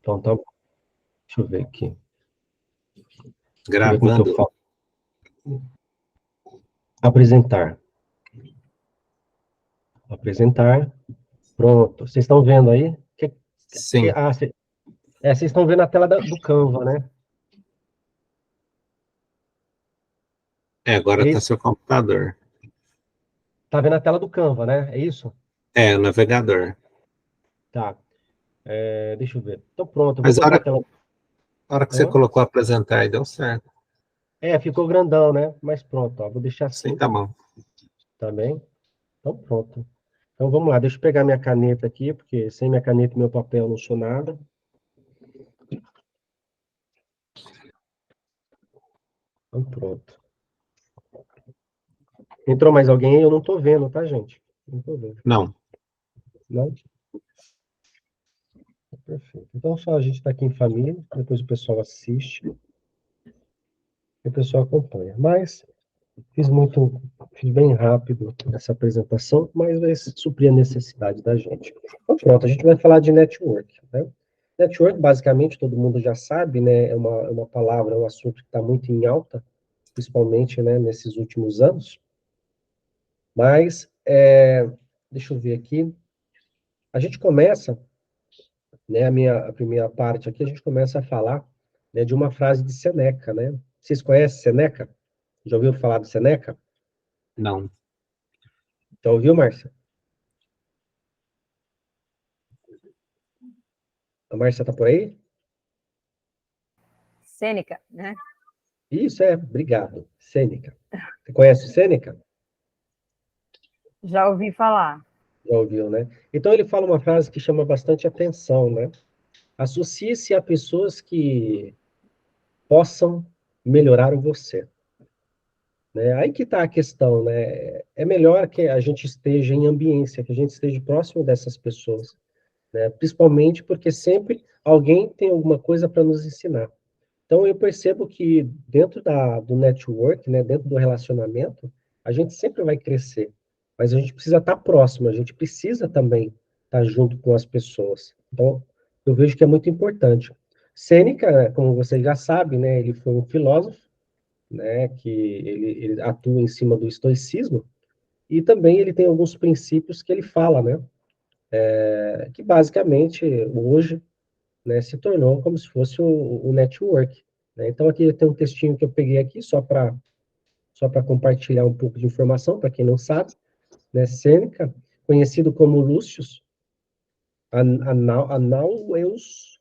Então tá bom. Deixa eu ver aqui. Deixa eu ver como que eu Gravando. falo. Apresentar. Apresentar. Pronto. Vocês estão vendo aí? Sim. Vocês estão vendo a tela do Canva, né? Agora É está isso? seu computador. Tá vendo a tela do Canva, né? É isso? O navegador. Tá. Deixa eu ver. Então pronto, eu vou Mas colocar a tela. a hora que você Hã? colocou apresentar aí, deu certo. Ficou grandão, né? Mas pronto, ó, vou deixar Sim, assim tá bom. também. Então pronto. Então vamos lá, deixa eu pegar minha caneta aqui, porque sem minha caneta e meu papel eu não sou nada. Então pronto. Entrou mais alguém aí? Eu não tô vendo, tá, gente? Não tô vendo. Não. Não? Perfeito. Então só a gente tá aqui em família, depois o pessoal assiste, e o pessoal acompanha. Mas fiz bem rápido essa apresentação, mas vai suprir a necessidade da gente. Então, pronto, a gente vai falar de network, né? Network, basicamente, todo mundo já sabe, né? É uma palavra, é um assunto que está muito em alta, principalmente, né, nesses últimos anos. Mas, deixa eu ver aqui. A gente começa, né, a primeira parte aqui, a gente começa a falar, né, de uma frase de Seneca, né? Vocês conhecem Seneca? Já ouviram falar de Seneca? Não. Já ouviu, Márcia? A Márcia tá por aí? Sêneca, né? Isso, obrigado. Sêneca. Você conhece o Sêneca? Já ouvi falar. Já ouviu, né? Então ele fala uma frase que chama bastante atenção, né? Associe-se a pessoas que possam melhorar você. Né? Aí que está a questão, né? É melhor que a gente esteja em ambiência, que a gente esteja próximo dessas pessoas, né? Principalmente porque sempre alguém tem alguma coisa para nos ensinar. Então, eu percebo que dentro do network, né, dentro do relacionamento, a gente sempre vai crescer, mas a gente precisa estar próximo, a gente precisa também estar junto com as pessoas. Então, eu vejo que é muito importante. Sêneca, como você já sabe, né, ele foi um filósofo, né, que ele atua em cima do estoicismo, e também ele tem alguns princípios que ele fala, né, que basicamente hoje, né, se tornou como se fosse o network. Né? Então, aqui tem um textinho que eu peguei aqui só para compartilhar um pouco de informação, para quem não sabe. Né? Sêneca, conhecido como Lúcius Anaueus,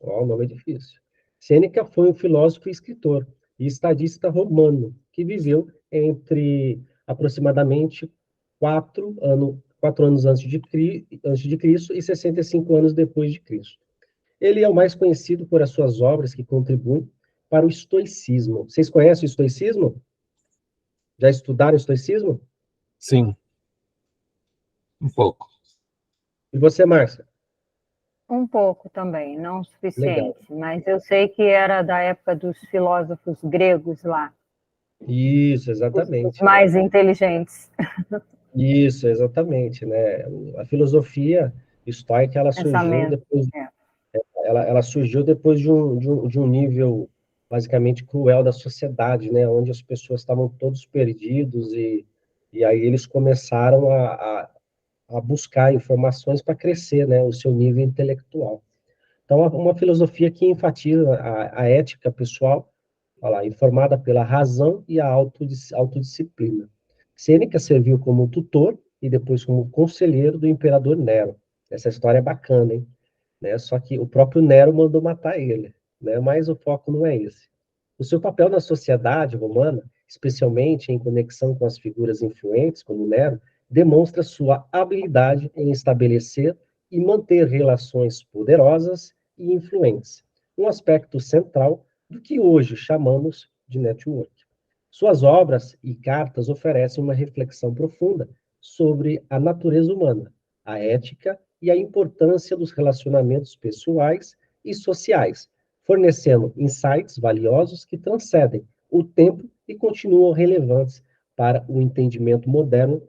o nome é difícil. Sêneca foi um filósofo e escritor e estadista romano que viveu entre aproximadamente 4 anos antes de Cristo e 65 anos depois de Cristo. Ele é o mais conhecido por as suas obras que contribuem para o estoicismo. Vocês conhecem o estoicismo? Já estudaram o estoicismo? Sim. Um pouco. E você, Márcia? Um pouco também, não o Legal. suficiente, mas eu sei que era da época dos filósofos gregos lá, Isso, os exatamente, né? mais inteligentes. Isso, exatamente, né? A filosofia estoica, ela surgiu Pensamento. depois, É. ela surgiu depois de um nível basicamente cruel da sociedade, né? Onde as pessoas estavam todos perdidos e aí eles começaram a buscar informações para crescer, né? O seu nível intelectual. Então, uma filosofia que enfatiza a ética pessoal, olha lá, informada pela razão e a autodisciplina. Sêneca serviu como tutor e depois como conselheiro do imperador Nero. Essa história é bacana, hein? Né? Só que o próprio Nero mandou matar ele, né? Mas o foco não é esse. O seu papel na sociedade romana, especialmente em conexão com as figuras influentes, como Nero, demonstra sua habilidade em estabelecer e manter relações poderosas e influentes, um aspecto central do que hoje chamamos de network. Suas obras e cartas oferecem uma reflexão profunda sobre a natureza humana, a ética e a importância dos relacionamentos pessoais e sociais, fornecendo insights valiosos que transcendem o tempo e continuam relevantes para o entendimento moderno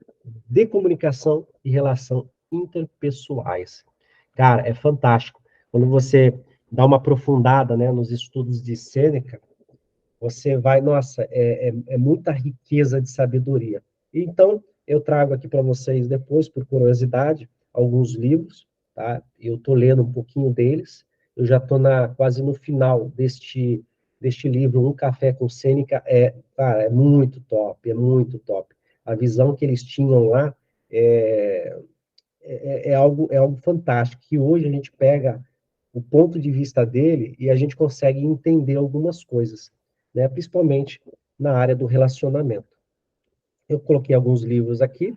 de comunicação e relação interpessoais. Cara, é fantástico. Quando você dá uma aprofundada, né, nos estudos de Sêneca, você vai, nossa, é muita riqueza de sabedoria. Então, eu trago aqui para vocês depois, por curiosidade, alguns livros, tá? Eu estou lendo um pouquinho deles, eu já estou quase no final deste livro, Um Café com Sêneca, cara, é muito top, é muito top. A visão que eles tinham lá é algo fantástico, que hoje a gente pega o ponto de vista dele e a gente consegue entender algumas coisas, né? Principalmente na área do relacionamento. Eu coloquei alguns livros aqui,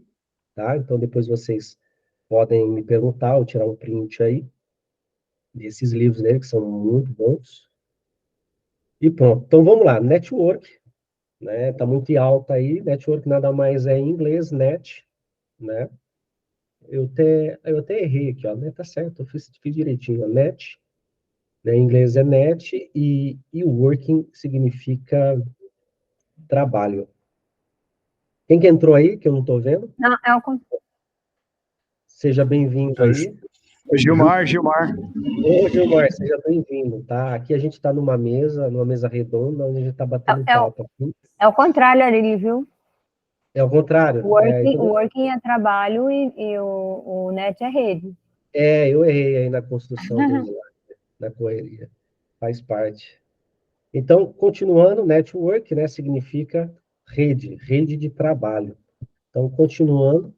tá? Então depois vocês podem me perguntar ou tirar um print aí desses livros dele, que são muito bons. E pronto. Então vamos lá, network, né? Tá muito em alta aí. Network nada mais é em inglês, net, né? Eu até errei aqui, ó, né? Tá certo, eu fiz direitinho, ó, net, né? Em inglês é net e working significa trabalho. Quem que entrou aí, que eu não estou vendo? Não, Seja bem-vindo aí. Gilmar. Ô, Gilmar, seja bem-vindo, tá? Aqui a gente está numa mesa redonda, onde a gente está batendo papo aqui. é o contrário ali, viu? É o contrário. Working é trabalho e o net é rede. Eu errei aí na construção do slide, na correria. Faz parte. Então, continuando, network, né, significa rede de trabalho. Então, continuando.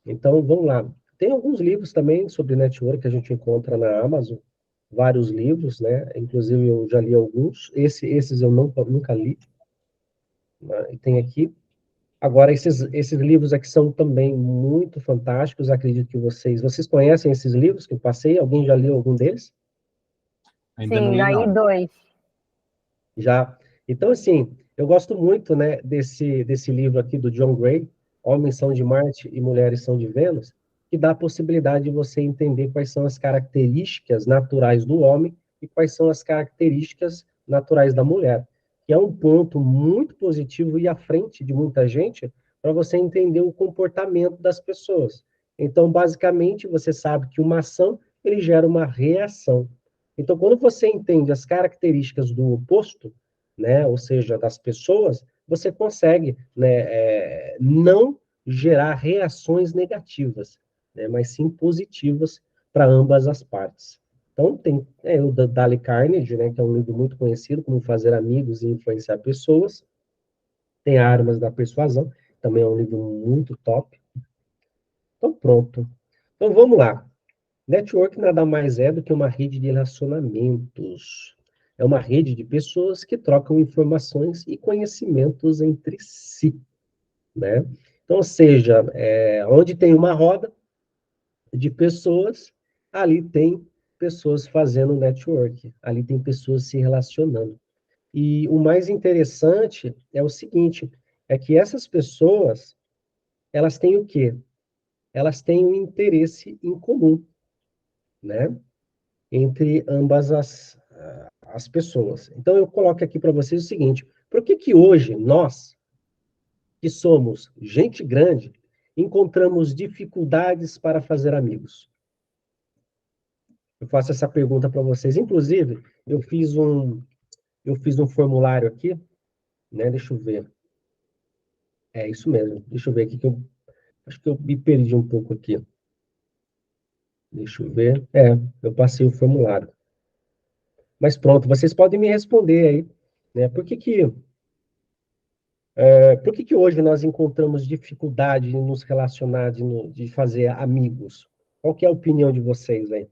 Então, vamos lá. Tem alguns livros também sobre network que a gente encontra na Amazon, vários livros, né? Inclusive, eu já li alguns. Esses eu nunca li. Né? E tem aqui. Agora, esses livros aqui são também muito fantásticos. Acredito que vocês conhecem esses livros que eu passei? Alguém já leu algum deles? Ainda não li, daí não. 2. Já. Então, assim, eu gosto muito, né, desse livro aqui do John Gray, Homens são de Marte e Mulheres são de Vênus, que dá a possibilidade de você entender quais são as características naturais do homem e quais são as características naturais da mulher, que é um ponto muito positivo e à frente de muita gente para você entender o comportamento das pessoas. Então, basicamente, você sabe que uma ação, ele gera uma reação. Então, quando você entende as características do oposto, né, ou seja, das pessoas, você consegue, né, não gerar reações negativas, né, mas sim positivas para ambas as partes. Então, tem o da Dale Carnegie, né, que é um livro muito conhecido, Como Fazer Amigos e Influenciar Pessoas. Tem Armas da Persuasão, também é um livro muito top. Então, pronto. Então, vamos lá. Network nada mais é do que uma rede de relacionamentos. É uma rede de pessoas que trocam informações e conhecimentos entre si, né? Então, ou seja, onde tem uma roda de pessoas, ali tem pessoas fazendo network, ali tem pessoas se relacionando. E o mais interessante é o seguinte, é que essas pessoas, elas têm o quê? Elas têm um interesse em comum, né? Entre ambas as pessoas. Então, eu coloco aqui para vocês o seguinte: por que hoje nós, que somos gente grande, encontramos dificuldades para fazer amigos? Eu faço essa pergunta para vocês. Inclusive, eu fiz um formulário aqui, né? Deixa eu ver. É isso mesmo. Deixa eu ver aqui que eu acho que eu me perdi um pouco aqui. Deixa eu ver. Eu passei o formulário. Mas pronto, vocês podem me responder aí, né? Por que hoje nós encontramos dificuldade em nos relacionar, de fazer amigos? Qual que é a opinião de vocês aí?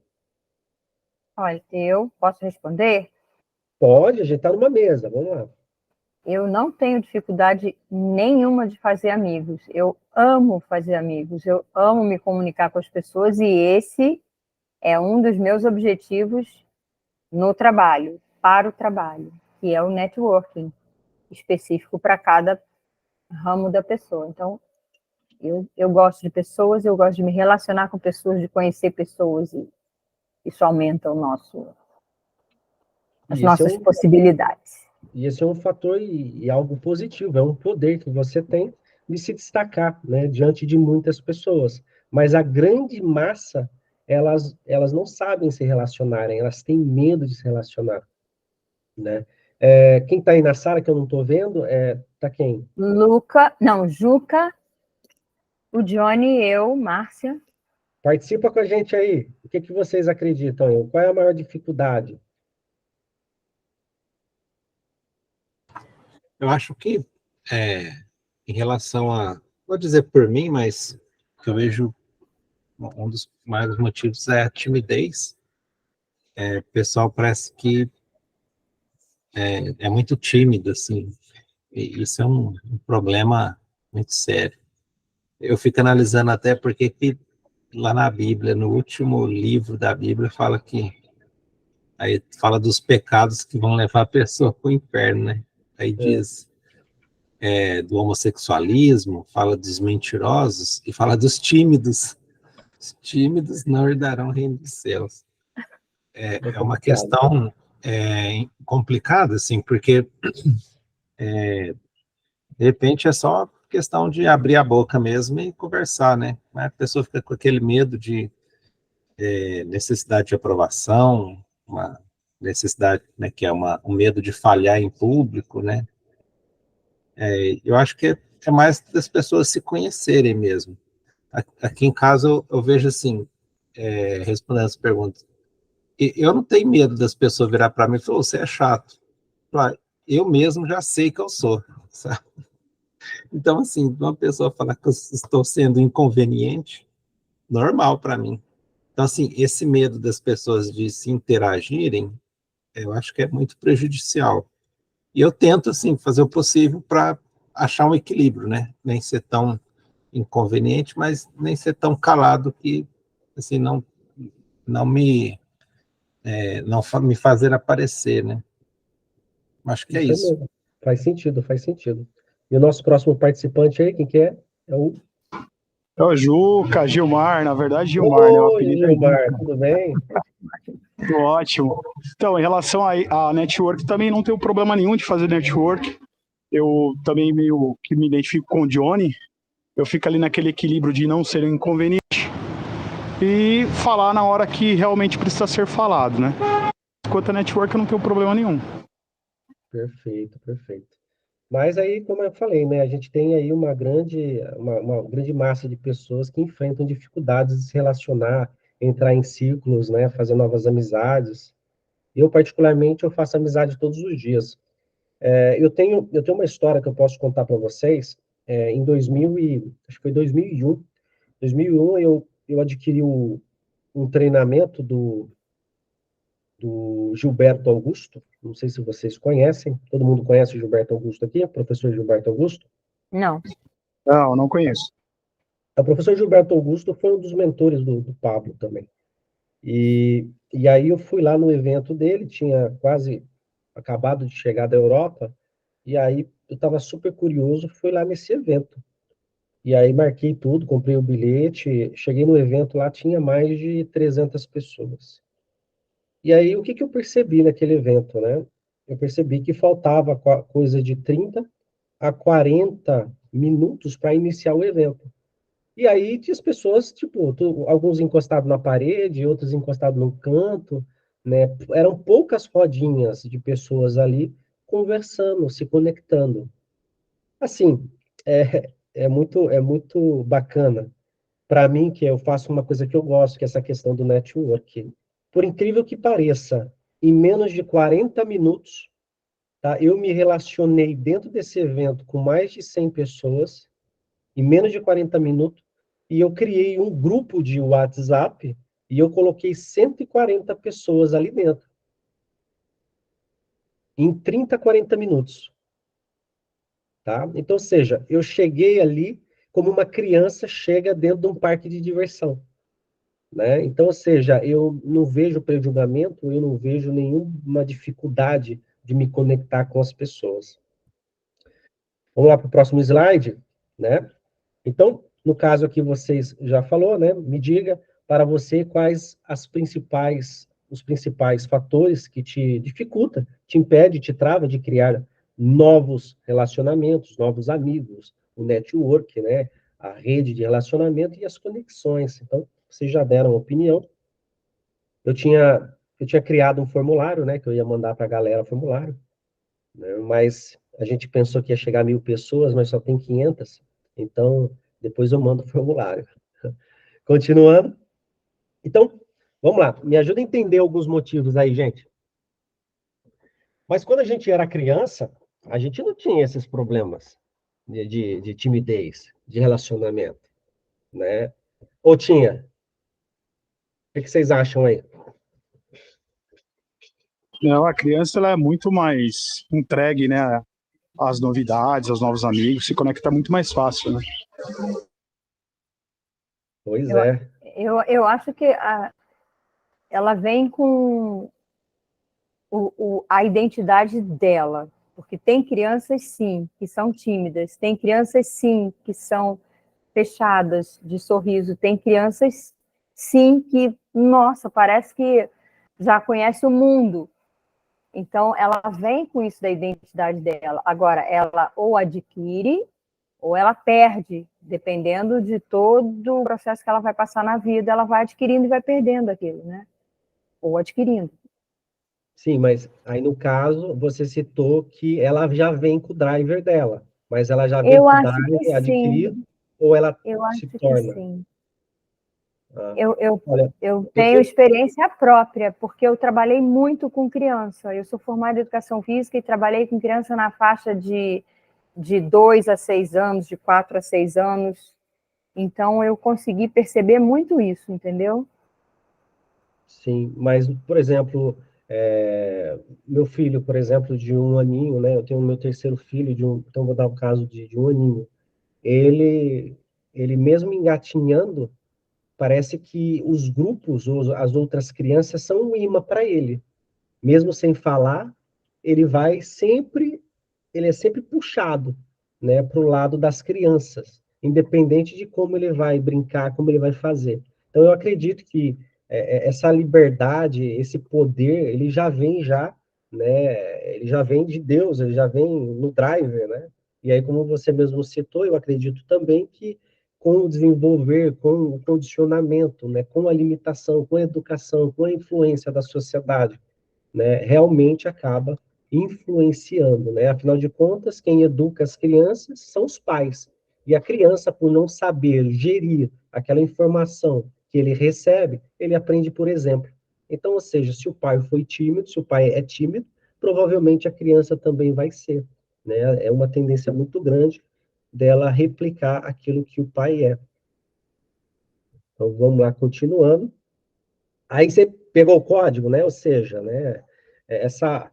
Olha, eu posso responder? Pode, a gente está numa mesa, vamos lá. Eu não tenho dificuldade nenhuma de fazer amigos. Eu amo fazer amigos, eu amo me comunicar com as pessoas e esse é um dos meus objetivos no trabalho, para o trabalho, que é o networking específico para cada ramo da pessoa. Então, eu gosto de pessoas, eu gosto de me relacionar com pessoas, de conhecer pessoas, e isso aumenta as nossas possibilidades. E esse é um fator e algo positivo, é um poder que você tem de se destacar, né, diante de muitas pessoas. Mas a grande massa, elas não sabem se relacionarem, elas têm medo de se relacionar, né? Quem está aí na sala, que eu não estou vendo, tá quem? Juca, o Johnny, eu, Márcia. Participa com a gente aí. O que vocês acreditam? Qual é a maior dificuldade? Eu acho que, em relação a, vou dizer por mim, mas que eu vejo um dos maiores motivos é a timidez. O pessoal parece que é muito tímido, assim, e isso é um problema muito sério. Eu fico analisando até porque que lá na Bíblia, no último livro da Bíblia, fala que aí fala dos pecados que vão levar a pessoa para o inferno, né? Aí diz do homossexualismo, fala dos mentirosos e fala dos tímidos. Os tímidos não herdarão o reino dos céus. É uma questão complicada, assim, porque de repente é só questão de abrir a boca mesmo e conversar, né? Mas a pessoa fica com aquele medo de necessidade de aprovação, uma necessidade, né, que é um medo de falhar em público, né? Eu acho que é mais das pessoas se conhecerem mesmo. Aqui em casa eu vejo assim, respondendo as perguntas, eu não tenho medo das pessoas virar para mim e falar, você é chato. Eu mesmo já sei que eu sou, sabe? Então, assim, uma pessoa falar que eu estou sendo inconveniente, normal para mim. Então, assim, esse medo das pessoas de se interagirem, eu acho que é muito prejudicial. E eu tento, assim, fazer o possível para achar um equilíbrio, né? Nem ser tão inconveniente, mas nem ser tão calado que, assim, não me, não me fazer aparecer, né? Acho que é Isso isso. mesmo. Faz sentido, faz sentido. E o nosso próximo participante aí, quem que é? É o... É o Juca, Gilmar, na verdade, Gilmar, né? O Oi, apelido é Gilmar, Juca. tudo bem? Tudo ótimo. Então, em relação a network, também não tenho problema nenhum de fazer network. Eu também meio que me identifico com o Johnny. Eu fico ali naquele equilíbrio de não ser um inconveniente e falar na hora que realmente precisa ser falado, né? Quanto a network, eu não tenho problema nenhum. Perfeito, perfeito. Mas aí, como eu falei, né, a gente tem aí uma grande massa de pessoas que enfrentam dificuldades de se relacionar, entrar em círculos, né, fazer novas amizades. Eu, particularmente, eu faço amizade todos os dias. Eu tenho uma história que eu posso contar para vocês. Em 2000 acho que foi 2001. 2001 eu adquiri um treinamento do Gilberto Augusto. Não sei se vocês conhecem. Todo mundo conhece o Gilberto Augusto aqui, professor Gilberto Augusto? Não. Não conheço. O professor Gilberto Augusto foi um dos mentores do Pablo também. E aí eu fui lá no evento dele, tinha quase acabado de chegar da Europa, e aí eu estava super curioso, fui lá nesse evento. E aí marquei tudo, comprei o bilhete, cheguei no evento lá, tinha mais de 300 pessoas. E aí o que eu percebi naquele evento, né? Eu percebi que faltava coisa de 30 a 40 minutos para iniciar o evento. E aí tinha as pessoas, tipo, alguns encostados na parede, outros encostados no canto, né? Eram poucas rodinhas de pessoas ali conversando, se conectando. Assim, é muito bacana. Para mim, que eu faço uma coisa que eu gosto, que é essa questão do network. Por incrível que pareça, em menos de 40 minutos, tá? Eu me relacionei dentro desse evento com mais de 100 pessoas, em menos de 40 minutos, e eu criei um grupo de WhatsApp e eu coloquei 140 pessoas ali dentro, em 30, 40 minutos, tá? Então, ou seja, eu cheguei ali como uma criança chega dentro de um parque de diversão, né? Então, ou seja, eu não vejo pré-julgamento, eu não vejo nenhuma dificuldade de me conectar com as pessoas. Vamos lá para o próximo slide, né? Então, no caso aqui vocês já falou, né? Me diga para você quais os principais fatores que te dificulta, te impede, te trava de criar novos relacionamentos, novos amigos, o network, né? A rede de relacionamento e as conexões. Então, vocês já deram opinião, eu tinha criado um formulário, né, que eu ia mandar para a galera formulário, né, mas a gente pensou que ia chegar a 1.000 pessoas, mas só tem 500, então depois eu mando o formulário. Continuando. Então, vamos lá, me ajuda a entender alguns motivos aí, gente. Mas quando a gente era criança, a gente não tinha esses problemas de timidez, de relacionamento, né? Ou tinha? O que vocês acham aí? Não, a criança ela é muito mais entregue, né, às novidades, aos novos amigos, se conecta muito mais fácil, né? Pois Eu, é. eu acho que ela vem com a identidade dela, porque tem crianças, sim, que são tímidas, tem crianças, sim, que são fechadas, de sorriso, tem crianças, sim, que, nossa, parece que já conhece o mundo. Então, ela vem com isso da identidade dela. Agora, ela ou adquire ou ela perde, dependendo de todo o processo que ela vai passar na vida, ela vai adquirindo e vai perdendo aquilo, né? Ou adquirindo. Sim, mas aí no caso, você citou que ela já vem com o driver dela, mas ela já vem Eu com o acho que driver sim, adquirido ou ela eu se acho que torna? sim. Ah, Eu, eu, olha, eu eu tenho tenho... experiência própria, porque eu trabalhei muito com criança. Eu sou formada em educação física e trabalhei com criança na faixa de 2 a 6 anos, de 4 a 6 anos. Então, eu consegui perceber muito isso, entendeu? Sim, mas, por exemplo, meu filho, por exemplo, de 1 aninho, né? Eu tenho o meu terceiro filho, então vou dar o caso de 1 aninho. Ele, ele mesmo engatinhando, parece que os grupos, ou as outras crianças, são um imã para ele. Mesmo sem falar, ele vai sempre, ele é sempre puxado, né, para o lado das crianças, independente de como ele vai brincar, como ele vai fazer. Então, eu acredito que essa liberdade, esse poder, ele já vem já, né, ele já vem de Deus, ele já vem no driver, né? E aí, como você mesmo citou, eu acredito também que com o desenvolver, com o condicionamento, né, com a limitação, com a educação, com a influência da sociedade, né, realmente acaba influenciando, né? Afinal de contas, quem educa as crianças são os pais. E a criança, por não saber gerir aquela informação que ele recebe, ele aprende por exemplo. Então, ou seja, se o pai foi tímido, se o pai é tímido, provavelmente a criança também vai ser, né? É uma tendência muito grande dela replicar aquilo que o pai é. Então, vamos lá, continuando. Aí você pegou o código, né? Ou seja, né? Essa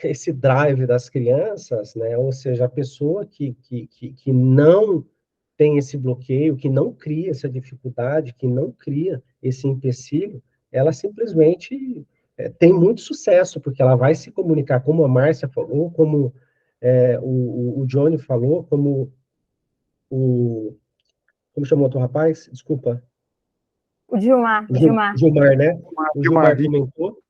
esse drive das crianças, né? Ou seja, a pessoa que não tem esse bloqueio, que não cria essa dificuldade, que não cria esse empecilho, ela simplesmente tem muito sucesso, porque ela vai se comunicar, como a Márcia falou, como o Johnny falou, como o... Como chamou outro rapaz? Desculpa. O Gilmar, o Gilmar. Gilmar, né? O Gilmar, Gilmar comentou.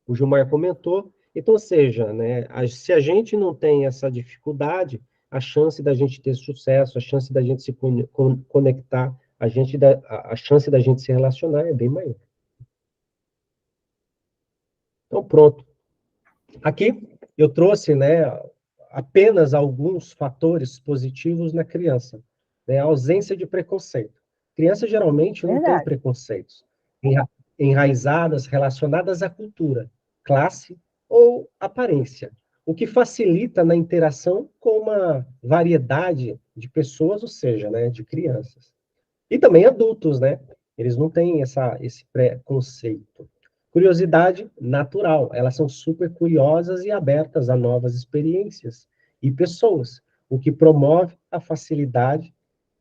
O Gilmar comentou. Então, ou seja, né, se a gente não tem essa dificuldade, a chance da gente ter sucesso, a chance da gente se conectar, a chance da gente se relacionar é bem maior. Então, pronto. Aqui eu trouxe, né, apenas alguns fatores positivos na criança. Né, a ausência de preconceito. Criança geralmente não tem Verdade. preconceitos enraizadas, relacionadas à cultura, classe ou aparência, o que facilita na interação com uma variedade de pessoas, ou seja, né, de crianças. E também adultos, né? Eles não têm esse preconceito. Curiosidade natural, elas são super curiosas e abertas a novas experiências e pessoas, o que promove a facilidade,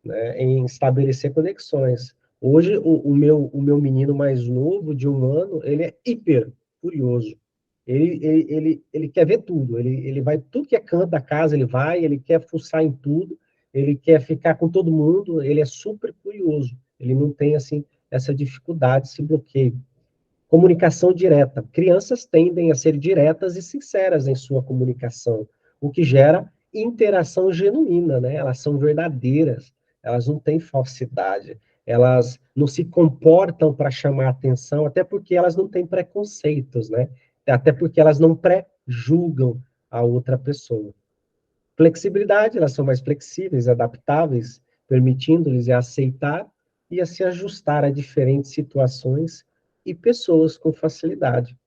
né, em estabelecer conexões. Hoje, o meu menino mais novo, de 1 ano, ele é hiper curioso. Ele quer ver tudo. Ele vai, tudo que é canto da casa, ele quer fuçar em tudo, ele quer ficar com todo mundo, ele é super curioso. Ele não tem, assim, essa dificuldade, esse bloqueio. Comunicação direta. Crianças tendem a ser diretas e sinceras em sua comunicação, o que gera interação genuína, né? Elas são verdadeiras, elas não têm falsidade. elas não se comportam para chamar atenção, até porque elas não têm preconceitos, né? Até porque elas não pré-julgam a outra pessoa. Flexibilidade, elas são mais flexíveis, adaptáveis, permitindo-lhes aceitar e a se ajustar a diferentes situações e pessoas com facilidade.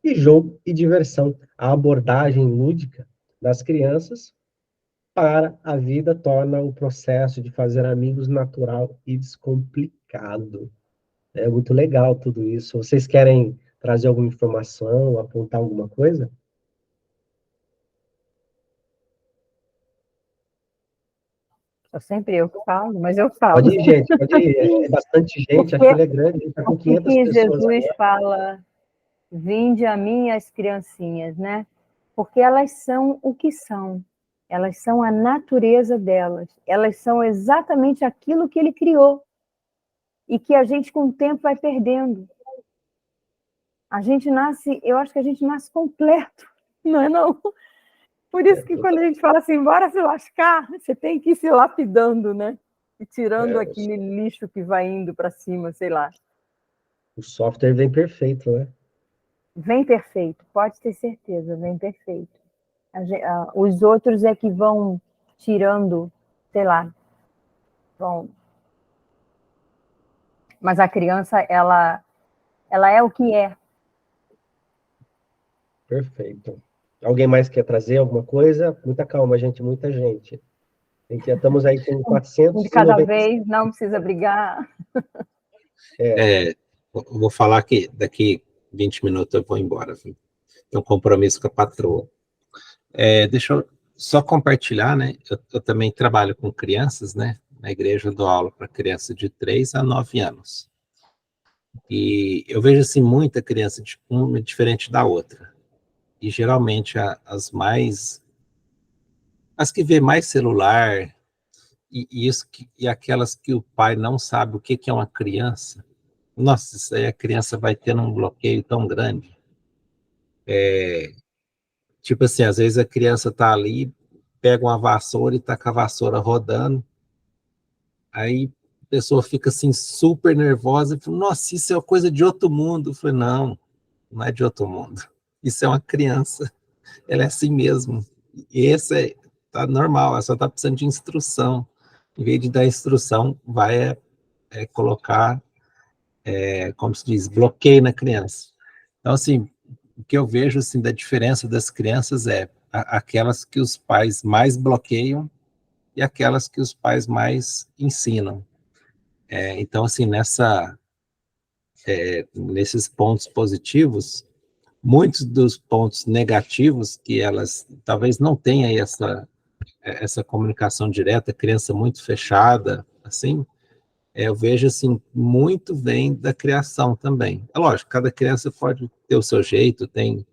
E jogo e diversão, a abordagem lúdica das crianças para a vida torna o processo de fazer amigos natural e descomplicado. É muito legal tudo isso. Vocês querem trazer alguma informação, apontar alguma coisa? É sempre eu que falo, mas eu falo. Pode ir, gente, pode ir. É bastante gente, a Porque, fila é grande, a gente está com porque 500 que pessoas Jesus agora. fala, vinde a mim as criancinhas, né? Porque elas são o que são. Elas são a natureza delas. Elas são exatamente aquilo que ele criou. E que a gente, com o tempo, vai perdendo. A gente nasce, eu acho que a gente nasce completo, não é não? Por isso que quando a gente fala assim, bora se lascar, você tem que ir se lapidando, né? E tirando aquele lixo que vai indo para cima, sei lá. O software vem perfeito, né? Vem perfeito, pode ter certeza, vem perfeito. Os outros é que vão tirando, sei lá, vão. Mas a criança, ela é o que é. Perfeito. Alguém mais quer trazer alguma coisa? Muita calma, gente, muita gente. Estamos aí com Um de cada 490. vez, não precisa brigar. Vou falar que daqui 20 minutos eu vou embora. Viu? Tenho um compromisso com a patroa. Deixa eu só compartilhar, né? Eu também trabalho com crianças, né? Na igreja eu dou aula para crianças de 3 a 9 anos. E eu vejo, assim, muita criança, uma diferente da outra. E, geralmente, as que vê mais celular, e aquelas que o pai não sabe o que é uma criança, nossa, isso aí a criança vai tendo um bloqueio tão grande. Tipo assim, às vezes a criança tá ali, pega uma vassoura e tá com a vassoura rodando, aí a pessoa fica assim super nervosa e fala, nossa, isso é uma coisa de outro mundo. Eu falei, não, não é de outro mundo. Isso é uma criança, ela é assim mesmo. E esse tá normal, ela só tá precisando de instrução. Em vez de dar instrução, vai colocar, como se diz, bloqueio na criança. Então, assim, o que eu vejo assim, da diferença das crianças é aquelas que os pais mais bloqueiam e aquelas que os pais mais ensinam. Então, assim, nesses pontos positivos, muitos dos pontos negativos que elas talvez não tenham aí essa comunicação direta, criança muito fechada, assim, eu vejo assim, muito vem da criação também. É lógico, cada criança pode ter o seu jeito, tem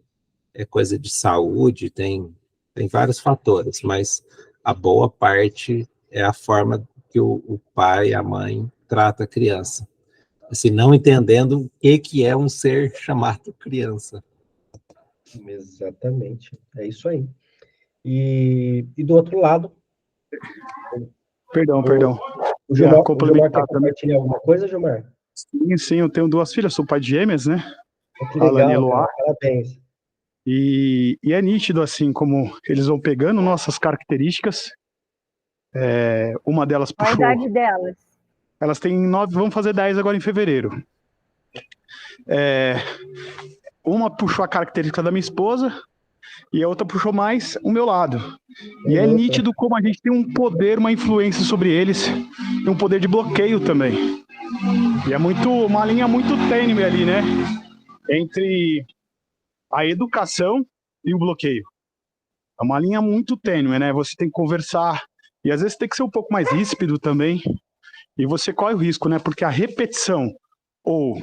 coisa de saúde, tem vários fatores, mas a boa parte é a forma que o pai e a mãe trata a criança. Assim, não entendendo o que é um ser chamado criança. Exatamente. É isso aí. E do outro lado, Perdão. o Ia Gilmar quer complementar também. compartilhar alguma coisa, Gilmar? Sim, eu tenho duas filhas, sou pai de gêmeas, né? Que A Lani e legal, Eloá. cara. Parabéns. E é nítido, assim, como eles vão pegando nossas características. Uma delas Qual a puxou. idade delas? Elas têm 9, vão fazer 10 agora em fevereiro. Uma puxou a característica da minha esposa e a outra puxou mais o meu lado. E é nítido como a gente tem um poder, uma influência sobre eles e um poder de bloqueio também. E é uma linha muito tênue ali, né? Entre a educação e o bloqueio. É uma linha muito tênue, né? Você tem que conversar e às vezes tem que ser um pouco mais ríspido também. E você corre o risco, né? Porque a repetição ou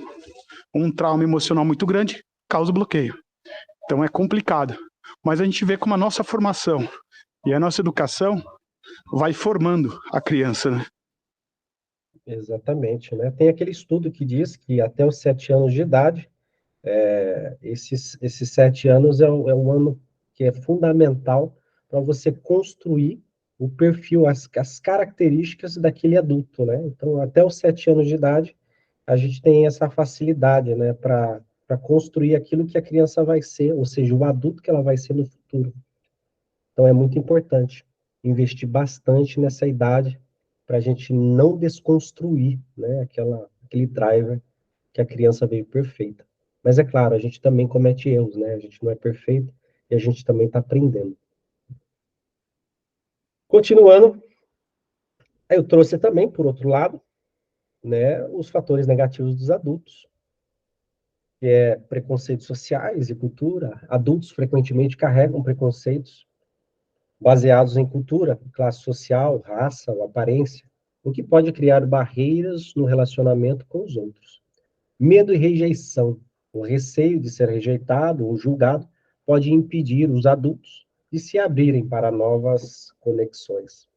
um trauma emocional muito grande causa bloqueio. Então é complicado. Mas a gente vê como a nossa formação e a nossa educação vai formando a criança, né? Exatamente, né? Tem aquele estudo que diz que até os 7 anos de idade, esses 7 anos é um ano que é fundamental para você construir o perfil, as características daquele adulto, né? Então, até os 7 anos de idade, a gente tem essa facilidade, né, para construir aquilo que a criança vai ser, ou seja, o adulto que ela vai ser no futuro. Então, é muito importante investir bastante nessa idade para a gente não desconstruir, né, aquele driver que a criança veio perfeita. Mas é claro, a gente também comete erros, né? A gente não é perfeito e a gente também está aprendendo. Continuando, eu trouxe também, por outro lado, né, os fatores negativos dos adultos, que é preconceitos sociais e cultura. Adultos frequentemente carregam preconceitos baseados em cultura, classe social, raça ou aparência, o que pode criar barreiras no relacionamento com os outros. Medo e rejeição. O receio de ser rejeitado ou julgado pode impedir os adultos de se abrirem para novas conexões.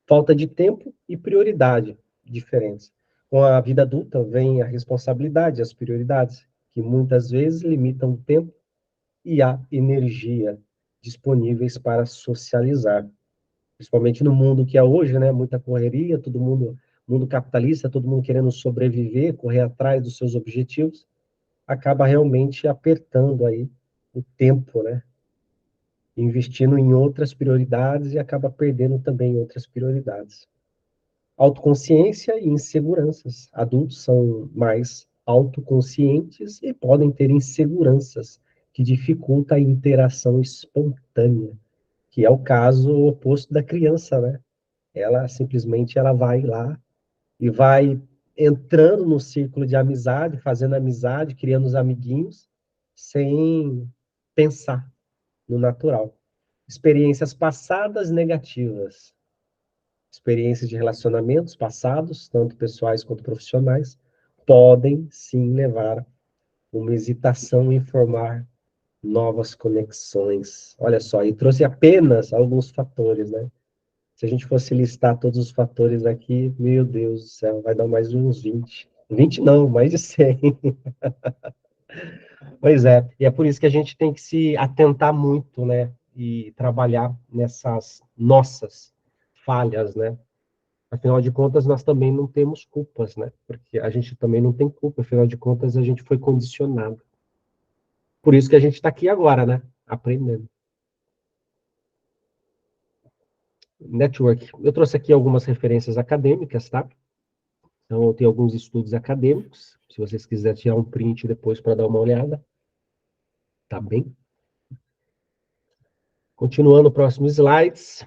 Falta de tempo e prioridade diferentes. Com a vida adulta vem a responsabilidade, as prioridades, que muitas vezes limitam o tempo e a energia disponíveis para socializar. Principalmente no mundo que é hoje, né? Muita correria, todo mundo capitalista, todo mundo querendo sobreviver, correr atrás dos seus objetivos, acaba realmente apertando aí o tempo, né? Investindo em outras prioridades e acaba perdendo também outras prioridades. Autoconsciência e inseguranças. Adultos são mais autoconscientes e podem ter inseguranças que dificultam a interação espontânea, que é o caso oposto da criança, né? Ela simplesmente ela vai lá e vai entrando no círculo de amizade, fazendo amizade, criando os amiguinhos, sem pensar no natural. Experiências passadas negativas. Experiências de relacionamentos passados, tanto pessoais quanto profissionais, podem sim levar uma hesitação em formar novas conexões. Olha só, e trouxe apenas alguns fatores, né? Se a gente fosse listar todos os fatores aqui, meu Deus do céu, vai dar mais de uns 20. 20 não, mais de 100. Pois é, e é por isso que a gente tem que se atentar muito, né? E trabalhar nessas nossas falhas, né? Afinal de contas, nós também não temos culpas, né? Porque a gente também não tem culpa, afinal de contas, a gente foi condicionado. Por isso que a gente está aqui agora, né? Aprendendo. Network. Eu trouxe aqui algumas referências acadêmicas, tá? Então, tem alguns estudos acadêmicos. Se vocês quiserem tirar um print depois para dar uma olhada. Tá bem? Continuando, próximos slides.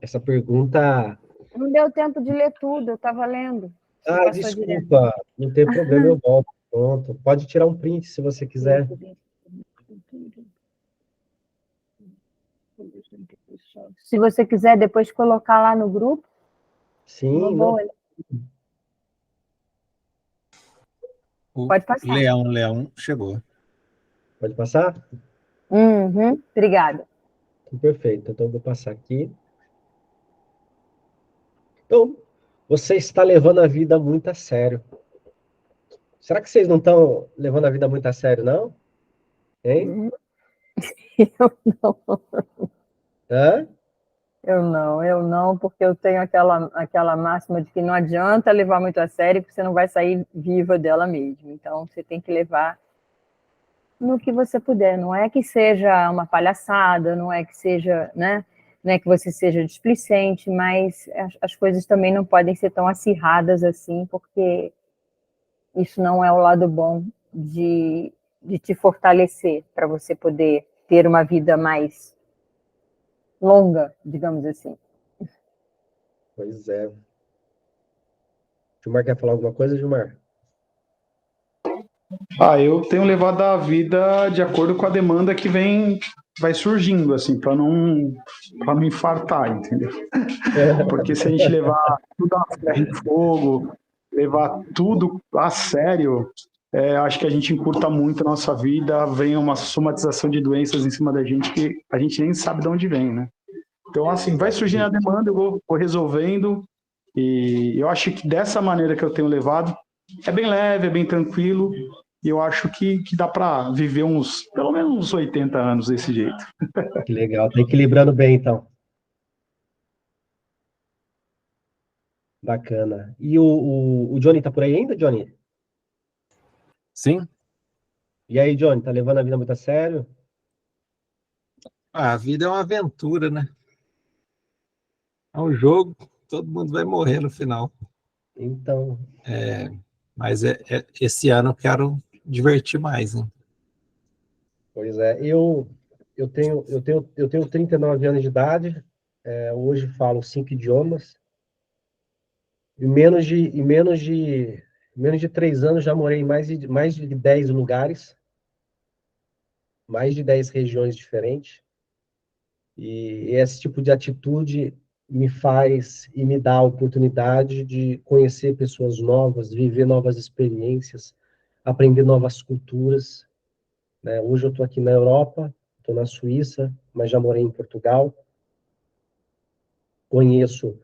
Essa pergunta... Não deu tempo de ler tudo, eu estava lendo. Ah, desculpa. Não tem problema, eu volto. Pronto. Pode tirar um print se você quiser. Se você quiser depois colocar lá no grupo. Sim, não. Pode passar. Leão chegou. Pode passar? Uhum, obrigada. Perfeito, então eu vou passar aqui. Então, você está levando a vida muito a sério. Será que vocês não estão levando a vida muito a sério, não? Hein? Eu não. Hã? Eu não, porque eu tenho aquela máxima de que não adianta levar muito a sério, porque você não vai sair viva dela mesmo. Então, você tem que levar no que você puder. Não é que seja uma palhaçada, não é que seja, né? Não é que você seja displicente, mas as coisas também não podem ser tão acirradas assim, porque isso não é o lado bom de te fortalecer, para você poder ter uma vida mais longa, digamos assim. Pois é. Gilmar quer falar alguma coisa, Gilmar? Eu tenho levado a vida de acordo com a demanda que vai surgindo, assim, para não infartar, entendeu? Porque se a gente levar tudo a ferro e fogo, levar tudo a sério, acho que a gente encurta muito a nossa vida, vem uma somatização de doenças em cima da gente que a gente nem sabe de onde vem, né? Então, assim, vai surgindo a demanda, eu vou resolvendo, e eu acho que dessa maneira que eu tenho levado, é bem leve, é bem tranquilo, e eu acho que dá para viver pelo menos uns 80 anos desse jeito. Que legal, tá equilibrando bem, então. Bacana. E o Johnny tá por aí ainda, Johnny? Sim. E aí, Johnny, tá levando a vida muito a sério? A vida é uma aventura, né? É um jogo, todo mundo vai morrer no final. Então, Mas esse ano eu quero divertir mais, né? pois é, eu tenho 39 anos de idade, hoje falo 5 idiomas, em menos de 3 anos já morei em mais de 10 lugares, mais de 10 regiões diferentes, e esse tipo de atitude me faz e me dá a oportunidade de conhecer pessoas novas, viver novas experiências, aprender novas culturas, né? Hoje eu estou aqui na Europa, estou na Suíça, mas já morei em Portugal, conheço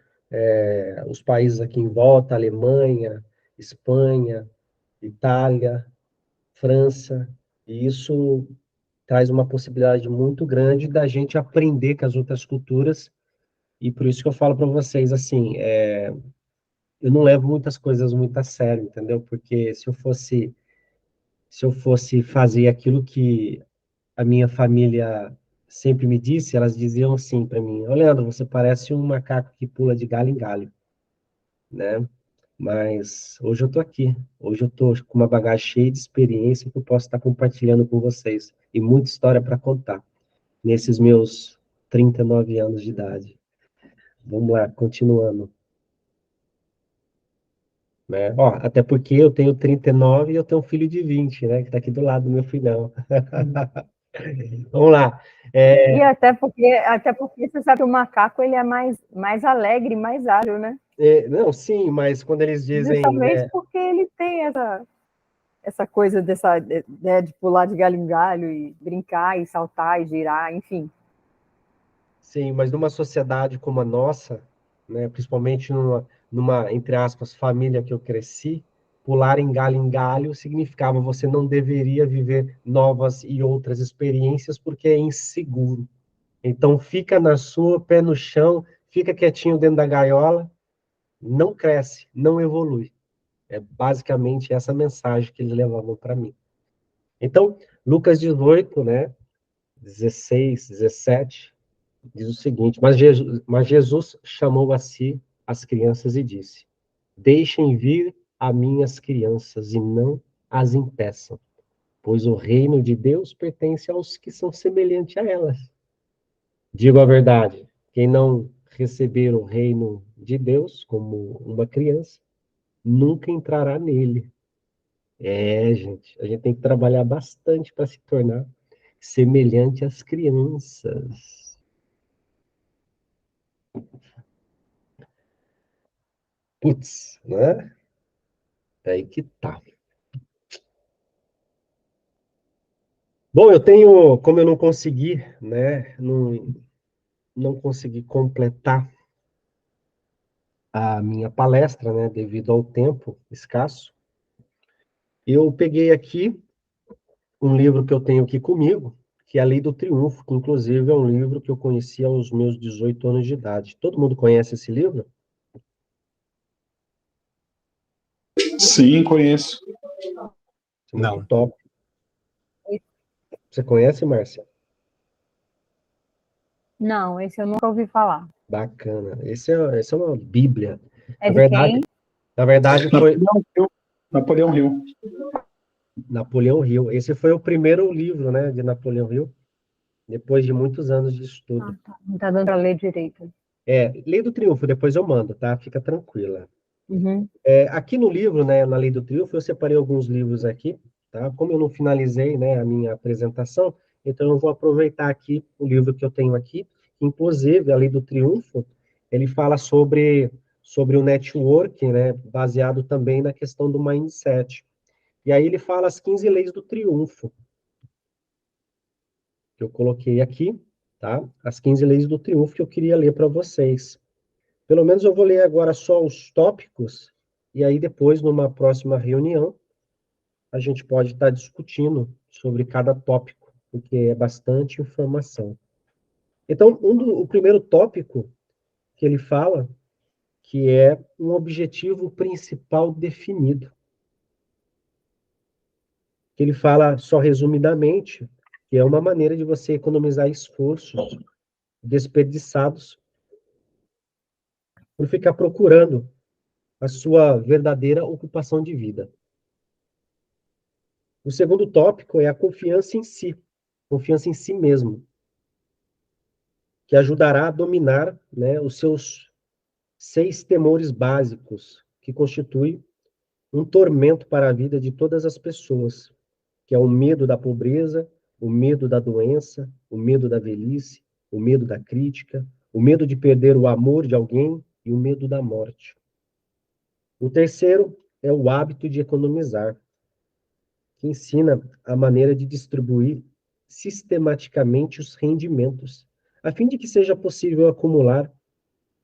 os países aqui em volta, Alemanha, Espanha, Itália, França, e isso traz uma possibilidade muito grande da gente aprender com as outras culturas, e por isso que eu falo para vocês, assim, eu não levo muitas coisas muito a sério, entendeu? Porque se eu fosse fazer aquilo que a minha família sempre me disse, elas diziam assim para mim: "Ô, Leandro, você parece um macaco que pula de galho em galho", né? Mas hoje eu estou aqui. Hoje eu estou com uma bagagem cheia de experiência que eu posso estar compartilhando com vocês. E muita história para contar nesses meus 39 anos de idade. Vamos lá, continuando. Né? Ó, até porque eu tenho 39 e eu tenho um filho de 20, né? Que está aqui do lado do meu filhão. Vamos lá. E até porque você sabe que o macaco ele é mais alegre, mais ágil, né? Não, sim, mas quando eles dizem, Justamente né? porque ele tem essa coisa né, de pular de galho em galho e brincar e saltar e girar, enfim. Sim, mas numa sociedade como a nossa, né, principalmente numa, entre aspas, família que eu cresci, pular em galho significava você não deveria viver novas e outras experiências porque é inseguro. Então fica na sua, pé no chão, fica quietinho dentro da gaiola, não cresce, não evolui. É basicamente essa mensagem que eles levavam para mim. Então, Lucas 18, né, 16, 17, diz o seguinte: mas Jesus chamou a si as crianças e disse: Deixem vir a minhas crianças e não as impeçam, pois o reino de Deus pertence aos que são semelhantes a elas. Digo a verdade: quem não receber o reino de Deus como uma criança, nunca entrará nele. Gente, a gente tem que trabalhar bastante para se tornar semelhante às crianças. Putz, né? É aí que tá. Bom, como eu não consegui, né, não consegui completar a minha palestra, né, devido ao tempo escasso, eu peguei aqui um livro que eu tenho aqui comigo, que é A Lei do Triunfo, que inclusive é um livro que eu conheci aos meus 18 anos de idade. Todo mundo conhece esse livro? Sim, conheço. Muito Não. top. Você conhece, Márcia? Não, esse eu nunca ouvi falar. Bacana. Essa é uma bíblia. É Na de verdade, quem? na verdade foi Napoleão Hill. Napoleão Hill. Napoleão Hill. Esse foi o primeiro livro, né, de Napoleão Hill, depois de muitos anos de Ah, estudo. tá. Não está dando para ler direito. Lei do Triunfo, depois eu mando, tá? Fica tranquila. Uhum. Aqui no livro, né, na Lei do Triunfo, eu separei alguns livros aqui, tá? Como eu não finalizei, né, a minha apresentação, então eu vou aproveitar aqui o livro que eu tenho aqui, inclusive a Lei do Triunfo, ele fala sobre o networking, né, baseado também na questão do mindset. E aí ele fala as 15 leis do triunfo, que eu coloquei aqui, tá? As 15 leis do triunfo que eu queria ler para vocês. Pelo menos eu vou ler agora só os tópicos, e aí depois, numa próxima reunião, a gente pode estar discutindo sobre cada tópico, porque é bastante informação. Então, o primeiro tópico que ele fala, que é um objetivo principal definido. Ele fala, só resumidamente, que é uma maneira de você economizar esforços desperdiçados por ficar procurando a sua verdadeira ocupação de vida. O segundo tópico é a confiança em si mesmo, que ajudará a dominar, né, os seus 6 temores básicos, que constituem um tormento para a vida de todas as pessoas, que é o medo da pobreza, o medo da doença, o medo da velhice, o medo da crítica, o medo de perder o amor de alguém e o medo da morte. O terceiro é o hábito de economizar, que ensina a maneira de distribuir sistematicamente os rendimentos, a fim de que seja possível acumular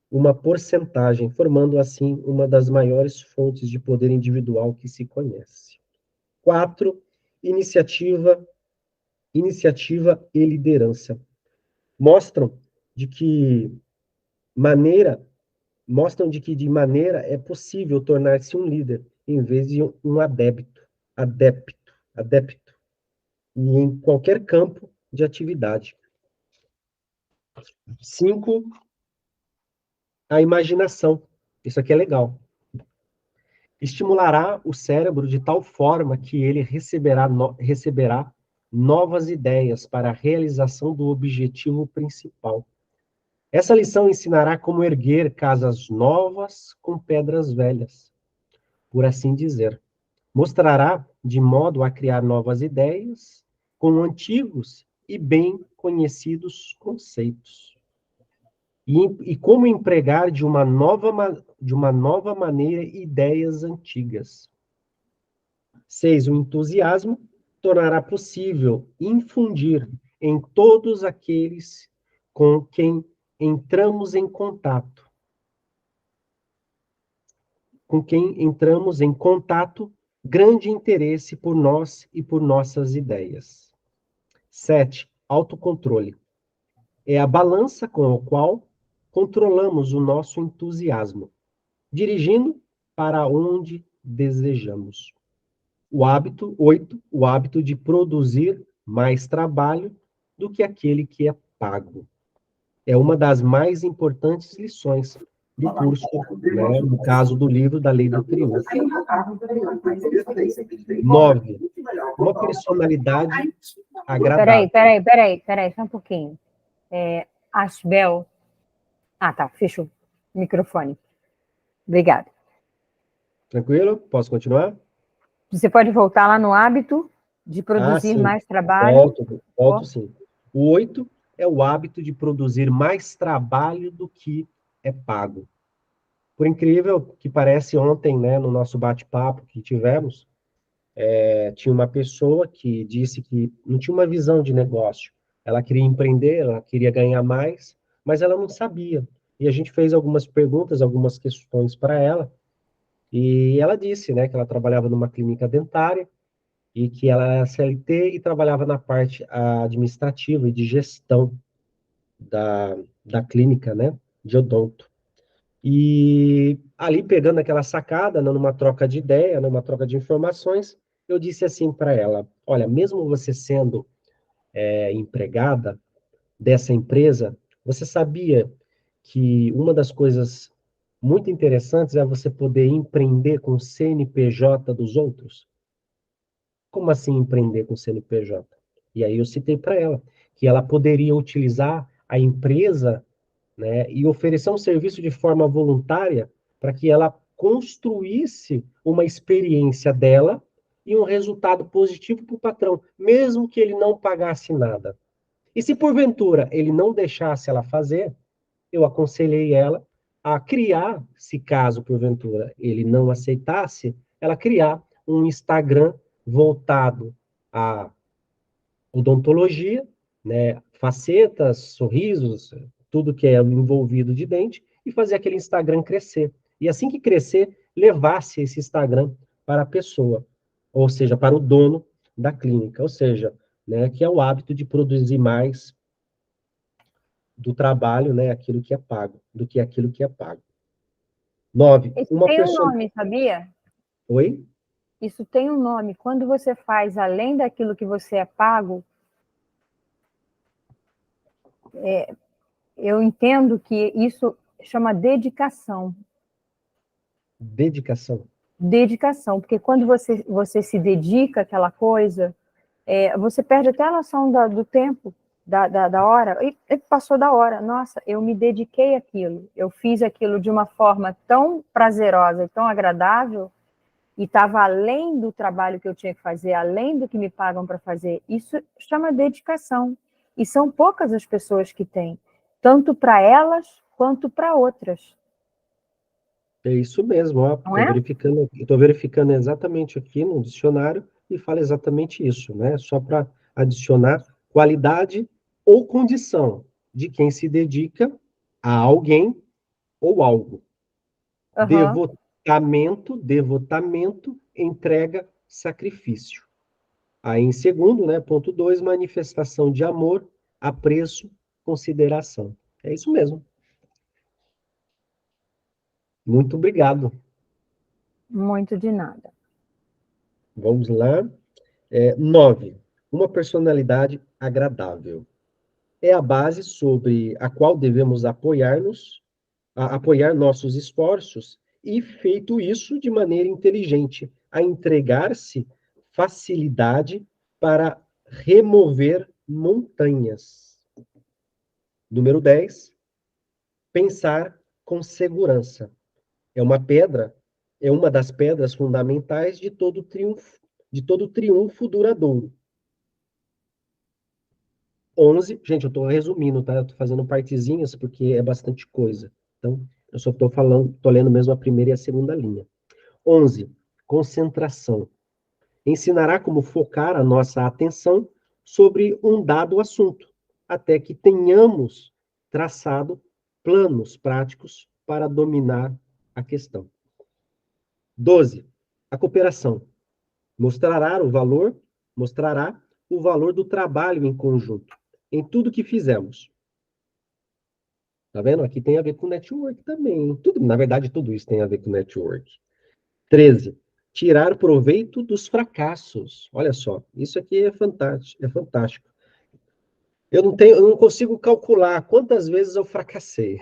uma porcentagem, formando assim uma das maiores fontes de poder individual que se conhece. 4, iniciativa e liderança. Mostram de que de maneira é possível tornar-se um líder em vez de um adepto, e em qualquer campo de atividade. 5, a imaginação. Isso aqui é legal. Estimulará o cérebro de tal forma que ele receberá novas ideias para a realização do objetivo principal. Essa lição ensinará como erguer casas novas com pedras velhas, por assim dizer. Mostrará de modo a criar novas ideias com antigos e bem conhecidos conceitos. E como empregar de uma nova maneira ideias antigas. 6, o entusiasmo tornará possível infundir em todos aqueles com quem entramos em contato, grande interesse por nós e por nossas ideias. 7, autocontrole. É a balança com a qual controlamos o nosso entusiasmo, dirigindo para onde desejamos. 8, o hábito de produzir mais trabalho do que aquele que é pago. É uma das mais importantes lições do curso, né, no caso do livro da Lei do Triunfo. 9, uma personalidade agradável. Peraí, só um pouquinho. Asbel. Ah, tá, fechou o microfone. Obrigada. Tranquilo? Posso continuar? Você pode voltar lá no hábito de produzir mais trabalho? Volto sim. O 8 é o hábito de produzir mais trabalho do que é pago. Por incrível que parece, ontem, né, no nosso bate-papo que tivemos, tinha uma pessoa que disse que não tinha uma visão de negócio. Ela queria empreender, ela queria ganhar mais, mas ela não sabia. E a gente fez algumas perguntas, algumas questões para ela, e ela disse, né, que ela trabalhava numa clínica dentária e que ela era CLT e trabalhava na parte administrativa e de gestão da clínica, né, de odonto. E ali, pegando aquela sacada, né, numa troca de ideia, numa troca de informações, eu disse assim para ela, olha, mesmo você sendo empregada dessa empresa, você sabia que uma das coisas muito interessantes é você poder empreender com o CNPJ dos outros? Como assim empreender com CNPJ? E aí eu citei para ela que ela poderia utilizar a empresa, né, e oferecer um serviço de forma voluntária para que ela construísse uma experiência dela e um resultado positivo para o patrão, mesmo que ele não pagasse nada. E se porventura ele não deixasse ela fazer, eu aconselhei ela a criar, se caso porventura ele não aceitasse, ela criar um Instagram voltado à odontologia, né, facetas, sorrisos, tudo que é envolvido de dente, e fazer aquele Instagram crescer. E assim que crescer, levasse esse Instagram para a pessoa, ou seja, para o dono da clínica, ou seja, né, que é o hábito de produzir mais do trabalho, né, aquilo que é pago, do que aquilo que é pago. 9. Isso Uma tem um pessoa... nome, sabia? Oi? Isso tem um nome. Quando você faz além daquilo que você é pago, eu entendo que isso chama dedicação. Dedicação. Dedicação, porque quando você se dedica àquela coisa, você perde até a noção do tempo, da hora, e passou da hora. Nossa, eu me dediquei àquilo, eu fiz aquilo de uma forma tão prazerosa e tão agradável, e estava além do trabalho que eu tinha que fazer, além do que me pagam para fazer. Isso chama dedicação. E são poucas as pessoas que têm, tanto para elas quanto para outras. É isso mesmo, ó. Não é? Estou verificando exatamente aqui no dicionário e fala exatamente isso, né? Só para adicionar qualidade ou condição de quem se dedica a alguém ou algo. Uhum. Devotamento, entrega, sacrifício. Aí, em segundo, né, ponto 2, manifestação de amor, apreço, consideração. É isso mesmo. Muito obrigado. Muito de nada. Vamos lá. 9. Uma personalidade agradável. É a base sobre a qual devemos apoiar nossos esforços e, feito isso de maneira inteligente, a entregar-se facilidade para remover montanhas. Número 10. Pensar com segurança. É uma das pedras fundamentais de todo triunfo duradouro. 11, gente, eu estou resumindo, tá? Eu estou fazendo partezinhas porque é bastante coisa. Então, eu só estou falando, estou lendo mesmo a primeira e a segunda linha. 11, concentração. Ensinará como focar a nossa atenção sobre um dado assunto, até que tenhamos traçado planos práticos para dominar a questão. 12, a cooperação. Mostrará o valor do trabalho em conjunto, em tudo que fizemos. Tá vendo? Aqui tem a ver com network também. Tudo, na verdade, tudo isso tem a ver com network. 13. Tirar proveito dos fracassos. Olha só, isso aqui é fantástico, é fantástico. Eu não consigo calcular quantas vezes eu fracassei.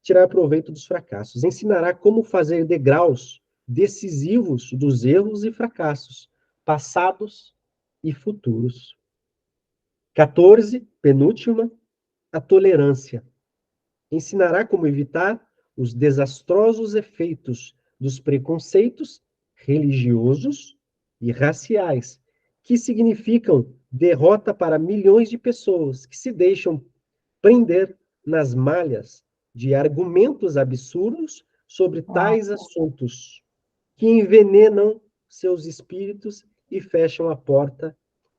Tirar proveito dos fracassos. Ensinará como fazer degraus decisivos dos erros e fracassos, passados e futuros. 14, penúltima, a tolerância. Ensinará como evitar os desastrosos efeitos dos preconceitos religiosos e raciais, que significam derrota para milhões de pessoas que se deixam prender nas malhas de argumentos absurdos sobre tais assuntos, que envenenam seus espíritos e fecham a porta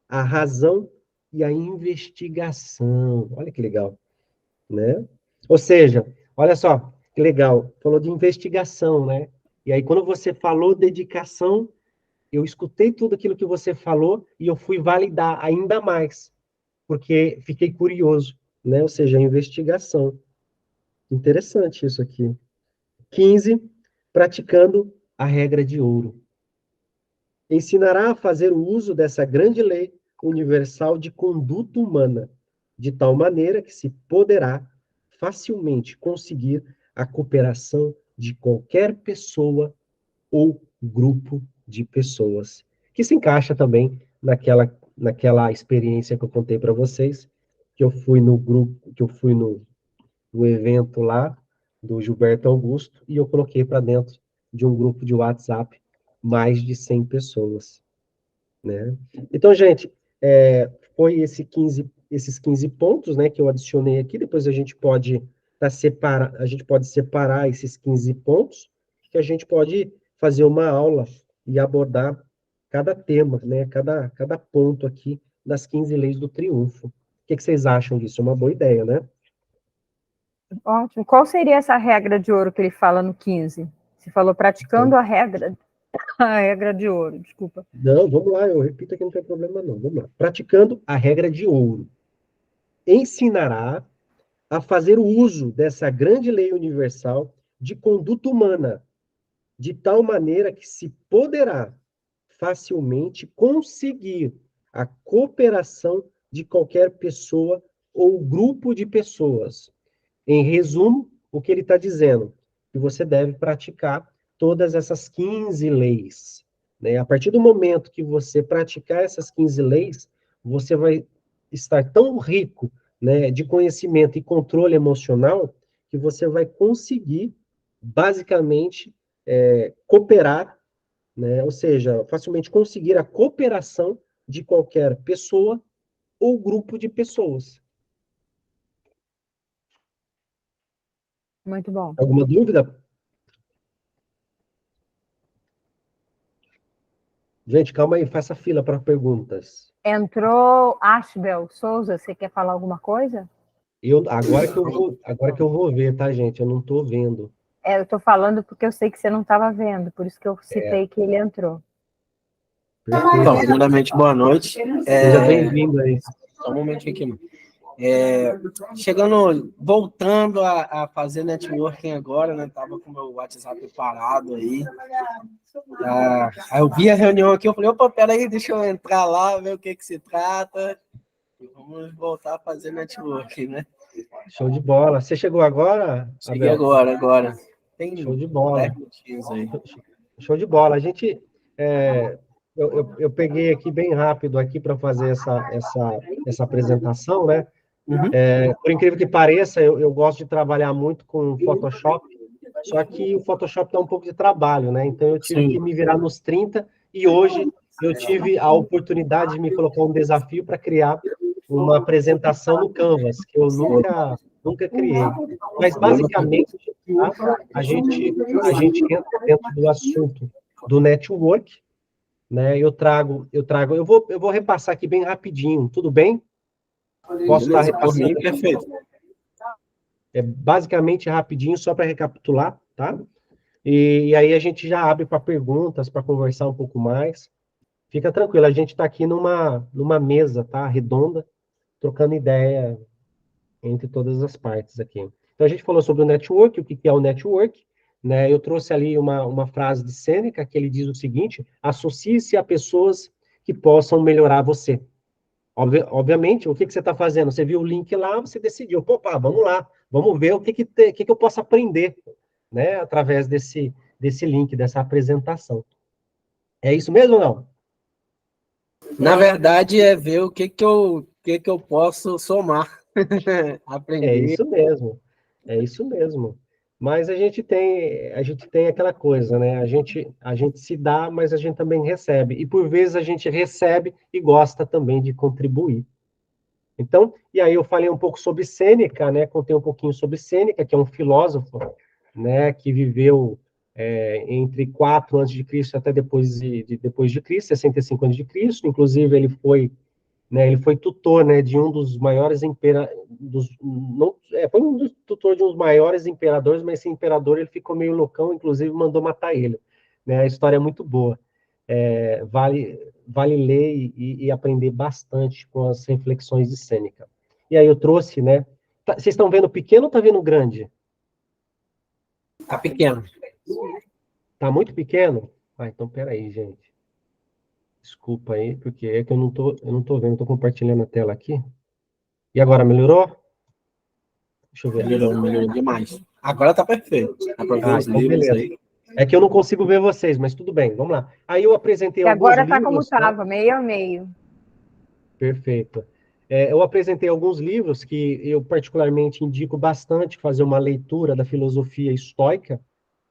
à razão e à investigação. Olha que legal, né? Ou seja, olha só, que legal, falou de investigação, né? E aí, quando você falou dedicação, eu escutei tudo aquilo que você falou e eu fui validar ainda mais, porque fiquei curioso, né? Ou seja, investigação. Interessante isso aqui. 15, praticando a regra de ouro. Ensinará a fazer o uso dessa grande lei universal de conduta humana, de tal maneira que se poderá facilmente conseguir a cooperação de qualquer pessoa ou grupo de pessoas, que se encaixa também naquela experiência que eu contei para vocês, que eu fui no grupo, que eu fui no evento lá do Gilberto Augusto e eu coloquei para dentro de um grupo de WhatsApp mais de 100 pessoas, né? Então, gente, foi esses 15 pontos, né, que eu adicionei aqui. Depois a gente pode separar esses 15 pontos, que a gente pode fazer uma aula e abordar cada tema, né, cada ponto aqui das 15 leis do triunfo. O que vocês acham disso? É uma boa ideia, né? Ótimo. Qual seria essa regra de ouro que ele fala no 15? Você falou praticando a regra de ouro, desculpa. Não, vamos lá, eu repito aqui, não tem problema não. Vamos lá. Praticando a regra de ouro. Ensinará a fazer o uso dessa grande lei universal de conduta humana, de tal maneira que se poderá facilmente conseguir a cooperação de qualquer pessoa ou grupo de pessoas. Em resumo, o que ele está dizendo? Que você deve praticar todas essas 15 leis. Né? A partir do momento que você praticar essas 15 leis, você vai estar tão rico, né, de conhecimento e controle emocional que você vai conseguir, basicamente, cooperar, né? Ou seja, facilmente conseguir a cooperação de qualquer pessoa ou grupo de pessoas. Muito bom. Alguma dúvida? Gente, calma aí, faça fila para perguntas. Entrou Ashbel Souza, você quer falar alguma coisa? Agora que eu vou ver, tá, gente? Eu não estou vendo. Eu estou falando porque eu sei que você não estava vendo, por isso que eu citei que ele entrou. Perfeito. Então, primeiramente, boa noite. Seja bem-vindo aí. Só um momentinho aqui. Voltando a fazer networking agora, né? Tava com o meu WhatsApp parado aí. Aí eu vi a reunião aqui, eu falei, opa, peraí, deixa eu entrar lá, ver o que se trata. E vamos voltar a fazer networking, né? Show de bola. Você chegou agora, Cheguei Abel? agora. Tem Show de bola. 10 minutinhos aí. Show de bola. A gente, eu peguei aqui bem rápido aqui para fazer essa apresentação, né? Uhum. Por incrível que pareça, eu gosto de trabalhar muito com Photoshop, só que o Photoshop dá um pouco de trabalho, né? Então eu tive que me virar nos 30 e hoje eu tive a oportunidade de me colocar um desafio para criar uma apresentação no Canvas, que eu nunca criei. Mas basicamente, tá? a gente entra dentro do assunto do network, né? Eu vou repassar aqui bem rapidinho, tudo bem? Posso estar repassando? Perfeito. Basicamente rapidinho, só para recapitular, tá? E aí a gente já abre para perguntas, para conversar um pouco mais. Fica tranquilo, a gente está aqui numa mesa, tá? Redonda, trocando ideia entre todas as partes aqui. Então a gente falou sobre o network, o que é o network, né? Eu trouxe ali uma frase de Sêneca que ele diz o seguinte: associe-se a pessoas que possam melhorar você. Obviamente, o que você está fazendo? Você viu o link lá, você decidiu, opa, vamos lá, vamos ver o que eu posso aprender, né, através desse link, dessa apresentação. É isso mesmo ou não? Na verdade, é ver o que eu posso somar, aprender. É isso mesmo. Mas a gente tem aquela coisa, né? A gente se dá, mas a gente também recebe. E por vezes a gente recebe e gosta também de contribuir. Então, e aí eu falei um pouco sobre Sêneca, né? Contei um pouquinho sobre Sêneca, que é um filósofo, né? Que viveu entre 4 antes de Cristo até depois de Cristo, 65 antes de Cristo. Inclusive ele foi tutor, né? De um dos maiores foi um dos tutor de um dos maiores imperadores, mas esse imperador ele ficou meio loucão, inclusive mandou matar ele. Né? A história é muito boa. Vale ler e aprender bastante com as reflexões de Sêneca. E aí eu trouxe, né? Vocês estão vendo pequeno ou tá vendo grande? Tá pequeno. Tá muito pequeno? Então peraí, gente. Desculpa aí, porque é que eu não tô vendo, tô compartilhando a tela aqui. E agora, melhorou? Deixa eu ver. Melhorou demais. Agora tá perfeito. Dá para ver os Então livros beleza. aí. É que eu não consigo ver vocês, mas tudo bem, vamos lá. Aí eu apresentei E alguns agora livros. está como estava, meio a meio. Perfeito. Eu apresentei alguns livros que eu particularmente indico bastante fazer uma leitura da filosofia estoica,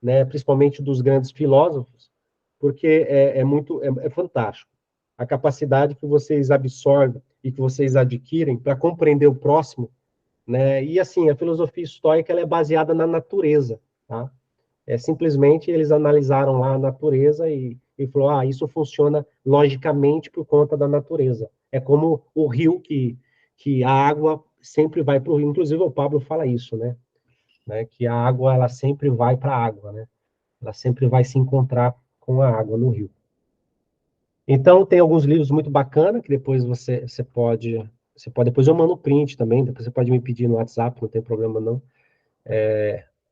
né, principalmente dos grandes filósofos, porque é fantástico. A capacidade que vocês absorvem e que vocês adquirem para compreender o próximo, né? E assim, a filosofia estoica ela é baseada na natureza, tá? Simplesmente eles analisaram lá a natureza e falou, isso funciona logicamente por conta da natureza. É como o rio que a água sempre vai para o rio. Inclusive o Pablo fala isso, né? Que a água ela sempre vai para a água, né? Ela sempre vai se encontrar com a água no rio. Então tem alguns livros muito bacanas que depois você Você pode, depois eu mando o print também, depois você pode me pedir no WhatsApp, não tem problema não.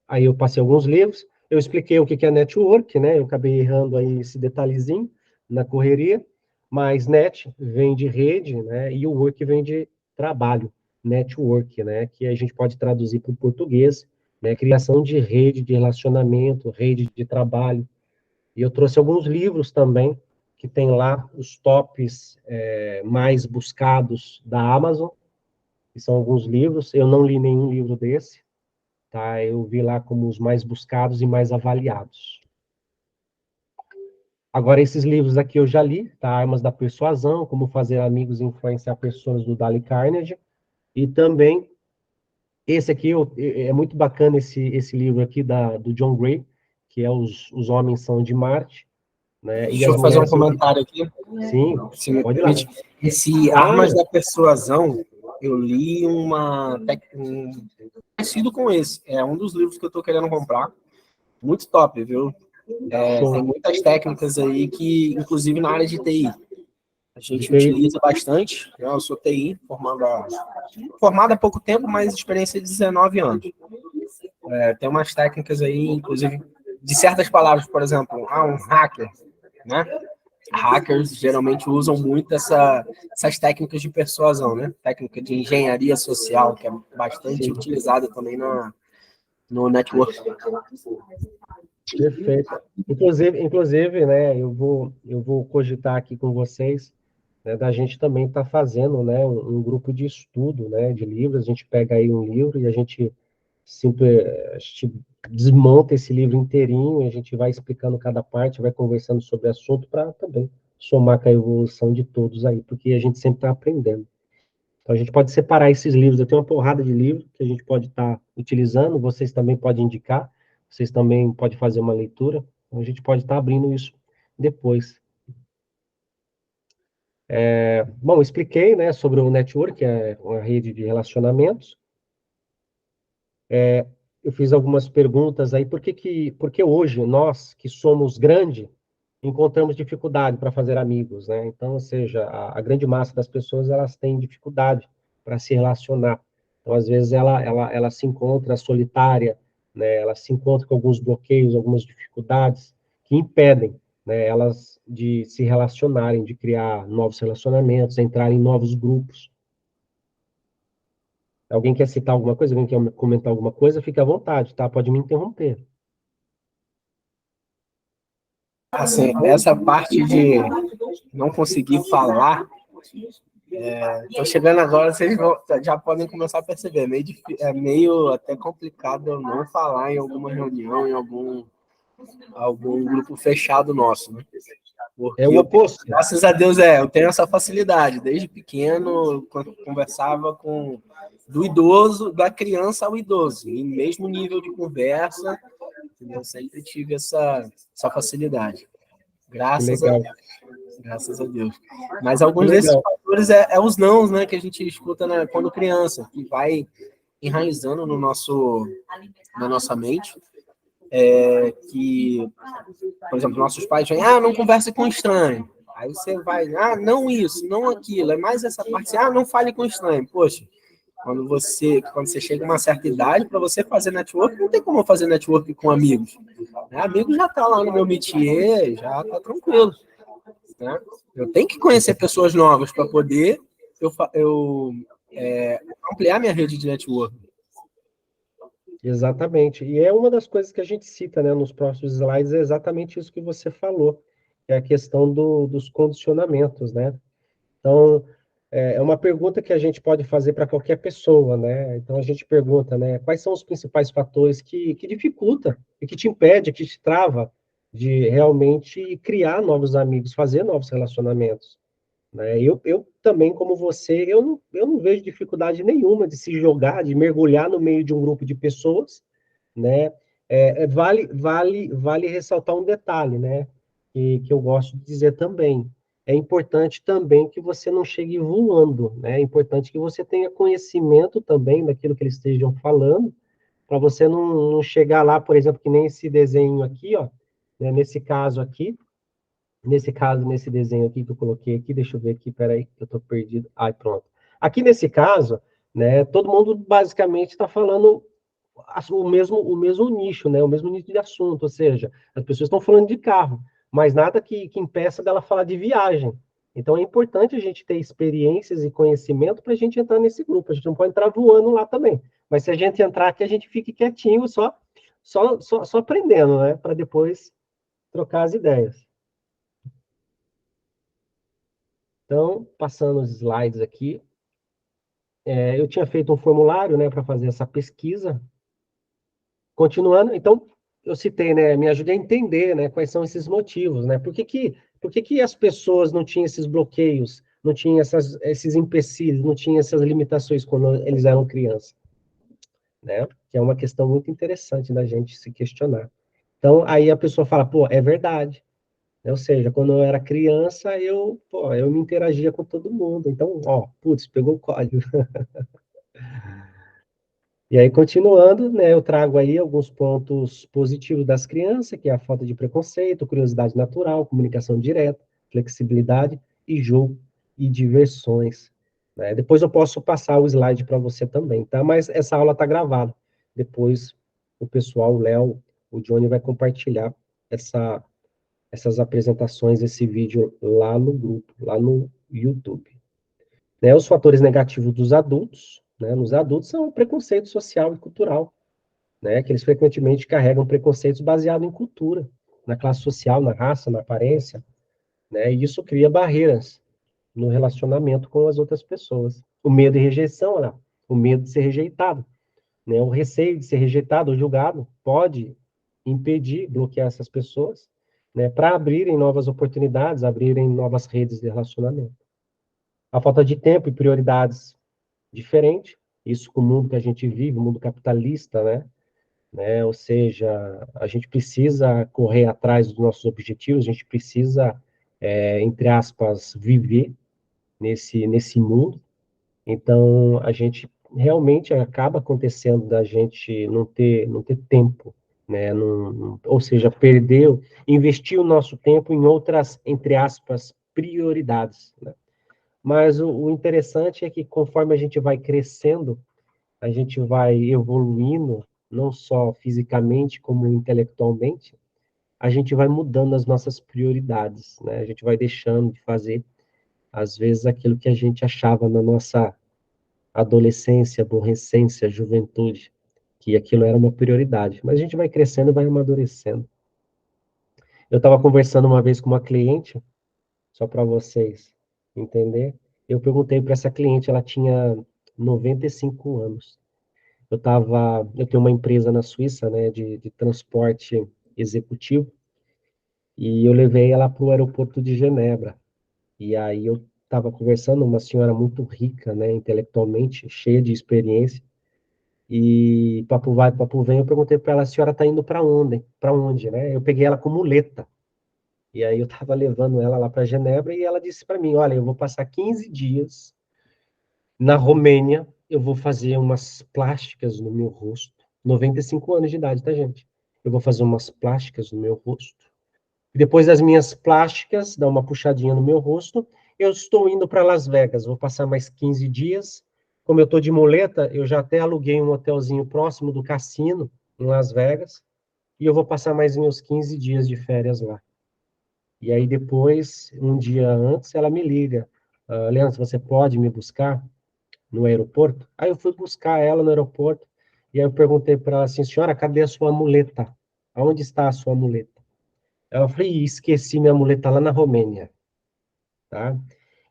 Aí eu passei alguns livros, eu expliquei o que é network, né? Eu acabei errando aí esse detalhezinho na correria, mas net vem de rede, né? E o work vem de trabalho, network, né? Que a gente pode traduzir para o português, né? Criação de rede de relacionamento, rede de trabalho. E eu trouxe alguns livros também, que tem lá os tops mais buscados da Amazon, que são alguns livros. Eu não li nenhum livro desse, tá? Eu vi lá como os mais buscados e mais avaliados. Agora, esses livros aqui eu já li, tá? Armas da Persuasão, Como Fazer Amigos e Influenciar Pessoas, do Dale Carnegie. E também, esse aqui, é muito bacana esse livro aqui do John Gray, que é Os Homens São de Marte, né? Deixa eu fazer um comentário aqui. Sim, se me pode ir lá. permite. Esse Armas da Persuasão, eu li parecido com esse. É um dos livros que eu estou querendo comprar. Muito top, viu? Tem muitas técnicas aí que, inclusive na área de TI, a gente utiliza bastante. Eu sou TI, formado há pouco tempo, mas experiência de 19 anos. Tem umas técnicas aí, inclusive, de certas palavras, por exemplo, um hacker, né? Hackers geralmente usam muito essas técnicas de persuasão, né? Técnica de engenharia social, que é bastante utilizada também no network. Perfeito. Inclusive, né, eu vou cogitar aqui com vocês, né, da gente também estar fazendo, né, um grupo de estudo, né, de livros. A gente pega aí um livro e a gente desmonta esse livro inteirinho, a gente vai explicando cada parte, vai conversando sobre o assunto para também somar com a evolução de todos aí, porque a gente sempre está aprendendo. Então, a gente pode separar esses livros. Eu tenho uma porrada de livros que a gente pode estar utilizando, vocês também podem indicar, vocês também podem fazer uma leitura, então a gente pode estar abrindo isso depois. Bom, expliquei, né, sobre o network, que é uma rede de relacionamentos. Eu fiz algumas perguntas aí, por que hoje nós, que somos grande, encontramos dificuldade para fazer amigos, né? Então, ou seja, a grande massa das pessoas, elas têm dificuldade para se relacionar. Então, às vezes, ela se encontra solitária, né? Ela se encontra com alguns bloqueios, algumas dificuldades que impedem, né, elas de se relacionarem, de criar novos relacionamentos, entrar em novos grupos. Alguém quer citar alguma coisa? Alguém quer comentar alguma coisa? Fique à vontade, tá? Pode me interromper. Assim, essa parte de não conseguir falar, tô chegando agora, vocês já podem começar a perceber, é meio até complicado eu não falar em alguma reunião, em algum grupo fechado nosso, né? Porque É o oposto. Graças a Deus, eu tenho essa facilidade. Desde pequeno, quando conversava do idoso, da criança ao idoso, e mesmo nível de conversa, eu sempre tive essa facilidade. Graças a Deus. Graças a Deus. Mas alguns desses fatores é os nãos, né, que a gente escuta quando criança, que vai enraizando na nossa mente. Que, por exemplo, nossos pais vêm, não converse com estranho. Aí você vai, não isso, não aquilo. É mais essa parte, não fale com estranho. Poxa, quando você chega a uma certa idade, para você fazer network, não tem como fazer network com amigos. Amigo já está lá no meu métier, já está tranquilo. Né? Eu tenho que conhecer pessoas novas para poder eu ampliar minha rede de network. Exatamente. E é uma das coisas que a gente cita, né, nos próximos slides, é exatamente isso que você falou, que é a questão dos condicionamentos, né? Então, é uma pergunta que a gente pode fazer para qualquer pessoa, né? Então, a gente pergunta, né, quais são os principais fatores que dificulta e que te impede, que te trava de realmente criar novos amigos, fazer novos relacionamentos, né? Eu também, como você, eu não vejo dificuldade nenhuma de se jogar, de mergulhar no meio de um grupo de pessoas, né? Vale ressaltar um detalhe, né? Que eu gosto de dizer também. É importante também que você não chegue voando, né? É importante que você tenha conhecimento também daquilo que eles estejam falando, para você não chegar lá, por exemplo, que nem esse desenho aqui, ó, né? Nesse caso, nesse desenho aqui que eu coloquei aqui, deixa eu ver aqui, peraí, que eu tô perdido. Ai, pronto. Aqui nesse caso, né, todo mundo basicamente está falando o mesmo nicho, né, o mesmo nicho de assunto, ou seja, as pessoas estão falando de carro, mas nada que impeça dela falar de viagem. Então é importante a gente ter experiências e conhecimento para a gente entrar nesse grupo. A gente não pode entrar voando lá também. Mas se a gente entrar aqui, a gente fique quietinho, só aprendendo, né? Para depois trocar as ideias. Então, passando os slides aqui. Eu tinha feito um formulário, né, para fazer essa pesquisa. Continuando, então, eu citei, né, me ajudei a entender, né, quais são esses motivos, né? Por que as pessoas não tinham esses bloqueios, não tinham esses empecilhos, não tinham essas limitações quando eles eram crianças, né? Que é uma questão muito interessante da gente se questionar. Então, aí a pessoa fala, pô, é verdade. Ou seja, quando eu era criança, eu me interagia com todo mundo. Então, ó, putz, pegou o código. E aí, continuando, né, eu trago aí alguns pontos positivos das crianças, que é a falta de preconceito, curiosidade natural, comunicação direta, flexibilidade e jogo e diversões, né? Depois eu posso passar o slide para você também, tá? Mas essa aula está gravada. Depois o pessoal, o Léo, o Johnny vai compartilhar essas apresentações, esse vídeo lá no grupo, lá no YouTube. Né, os fatores negativos dos adultos, né, nos adultos são o preconceito social e cultural, né, que eles frequentemente carregam preconceitos baseados em cultura, na classe social, na raça, na aparência, né, e isso cria barreiras no relacionamento com as outras pessoas. O medo e rejeição, né, o medo de ser rejeitado, né, o receio de ser rejeitado ou julgado pode impedir, bloquear essas pessoas, né, para abrirem novas oportunidades, abrirem novas redes de relacionamento. A falta de tempo e prioridades diferentes, isso com o mundo que a gente vive, o mundo capitalista, né? Ou seja, a gente precisa correr atrás dos nossos objetivos, a gente precisa, entre aspas, viver nesse mundo. Então, a gente realmente acaba acontecendo da gente não ter tempo, né? Ou seja, investir o nosso tempo em outras, entre aspas, prioridades, né? Mas o interessante é que conforme a gente vai crescendo, a gente vai evoluindo, não só fisicamente, como intelectualmente, a gente vai mudando as nossas prioridades, né? A gente vai deixando de fazer, às vezes, aquilo que a gente achava na nossa adolescência, aborrecência, juventude, que aquilo era uma prioridade. Mas a gente vai crescendo e vai amadurecendo. Eu estava conversando uma vez com uma cliente, só para vocês entenderem. Eu perguntei para essa cliente, ela tinha 95 anos. Eu tenho uma empresa na Suíça, né, de transporte executivo, e eu levei ela para o aeroporto de Genebra. E aí eu estava conversando, uma senhora muito rica, né, intelectualmente, cheia de experiência, e papo vai, papo vem, eu perguntei para ela, a senhora está indo para onde? Para onde, né? Eu peguei ela com muleta. E aí eu estava levando ela lá para Genebra e ela disse para mim, olha, eu vou passar 15 dias na Romênia, eu vou fazer umas plásticas no meu rosto. 95 anos de idade, tá, gente? Eu vou fazer umas plásticas no meu rosto. Depois das minhas plásticas, dar uma puxadinha no meu rosto, eu estou indo para Las Vegas. Vou passar mais 15 dias. Como eu estou de muleta, eu já até aluguei um hotelzinho próximo do cassino, em Las Vegas, e eu vou passar mais uns 15 dias de férias lá. E aí depois, um dia antes, ela me liga. Leandro, você pode me buscar no aeroporto? Aí eu fui buscar ela no aeroporto, e aí eu perguntei para ela assim, senhora, cadê a sua muleta? Aonde está a sua muleta? Ela falou, esqueci minha muleta lá na Romênia, tá?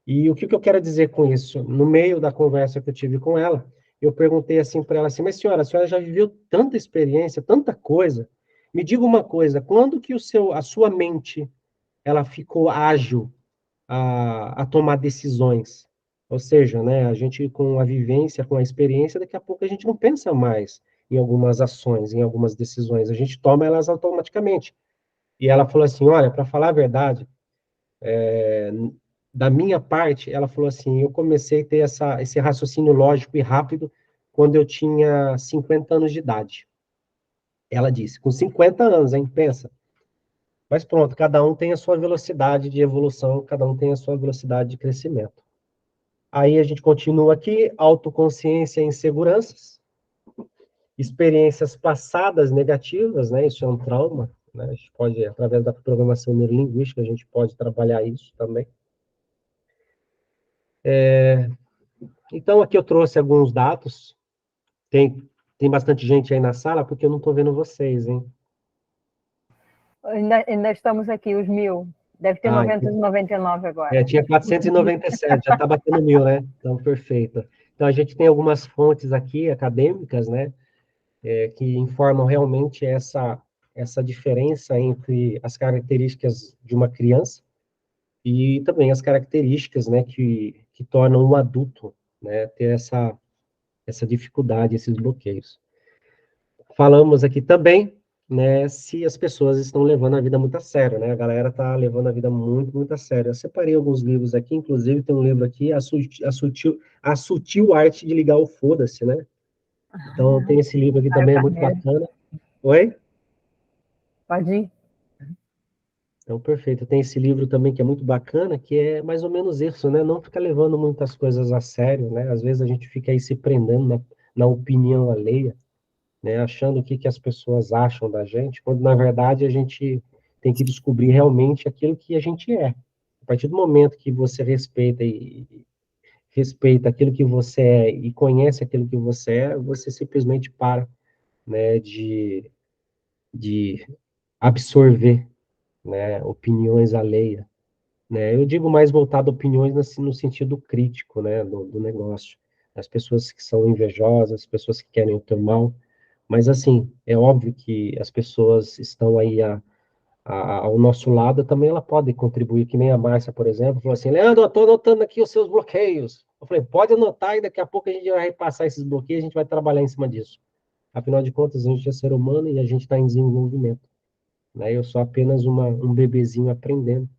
E o que eu quero dizer com isso? No meio da conversa que eu tive com ela, eu perguntei assim para ela assim, mas senhora, a senhora já viveu tanta experiência, tanta coisa, me diga uma coisa, quando que a sua mente, ela ficou ágil a tomar decisões? Ou seja, né, a gente com a vivência, com a experiência, daqui a pouco a gente não pensa mais em algumas ações, em algumas decisões, a gente toma elas automaticamente. E ela falou assim, olha, para falar a verdade, da minha parte, ela falou assim, eu comecei a ter esse raciocínio lógico e rápido quando eu tinha 50 anos de idade. Ela disse, com 50 anos, hein, pensa. Mas pronto, cada um tem a sua velocidade de evolução, cada um tem a sua velocidade de crescimento. Aí a gente continua aqui, autoconsciência e inseguranças, experiências passadas negativas, né? Isso é um trauma, né? A gente pode, através da programação neurolinguística, a gente pode trabalhar isso também. Então, aqui eu trouxe alguns dados. Tem bastante gente aí na sala, porque eu não estou vendo vocês, hein? Ainda estamos aqui, os 1000. Deve ter 999 agora. Tinha 497, já está batendo 1000, né? Então, perfeito. Então, a gente tem algumas fontes aqui, acadêmicas, né? Que informam realmente essa diferença entre as características de uma criança e também as características, né, que tornam um adulto, né, ter essa dificuldade, esses bloqueios. Falamos aqui também, né, se as pessoas estão levando a vida muito a sério, né, a galera está levando a vida muito, muito a sério. Eu separei alguns livros aqui, inclusive tem um livro aqui, a Sutil Arte de Ligar o Foda-se, né? Então, tem esse livro aqui também, é muito bacana. Oi? Pode ir. Então, perfeito. Tem esse livro também que é muito bacana, que é mais ou menos isso, né? Não ficar levando muitas coisas a sério, né? Às vezes a gente fica aí se prendendo na opinião alheia, né? Achando o que as pessoas acham da gente, quando na verdade a gente tem que descobrir realmente aquilo que a gente é. A partir do momento que você respeita aquilo que você é e conhece aquilo que você é, você simplesmente para, né, de absorver, né, opiniões alheias, né? Eu digo mais voltado a opiniões no sentido crítico, né, do negócio. As pessoas que são invejosas, as pessoas que querem o teu mal, mas assim, é óbvio que as pessoas estão aí ao nosso lado, também ela pode contribuir, que nem a Márcia, por exemplo, falou assim, Leandro, eu estou anotando aqui os seus bloqueios. Eu falei, pode anotar e daqui a pouco a gente vai repassar esses bloqueios, a gente vai trabalhar em cima disso. Afinal de contas, a gente é ser humano e a gente está em desenvolvimento, né? Eu sou apenas um bebezinho aprendendo.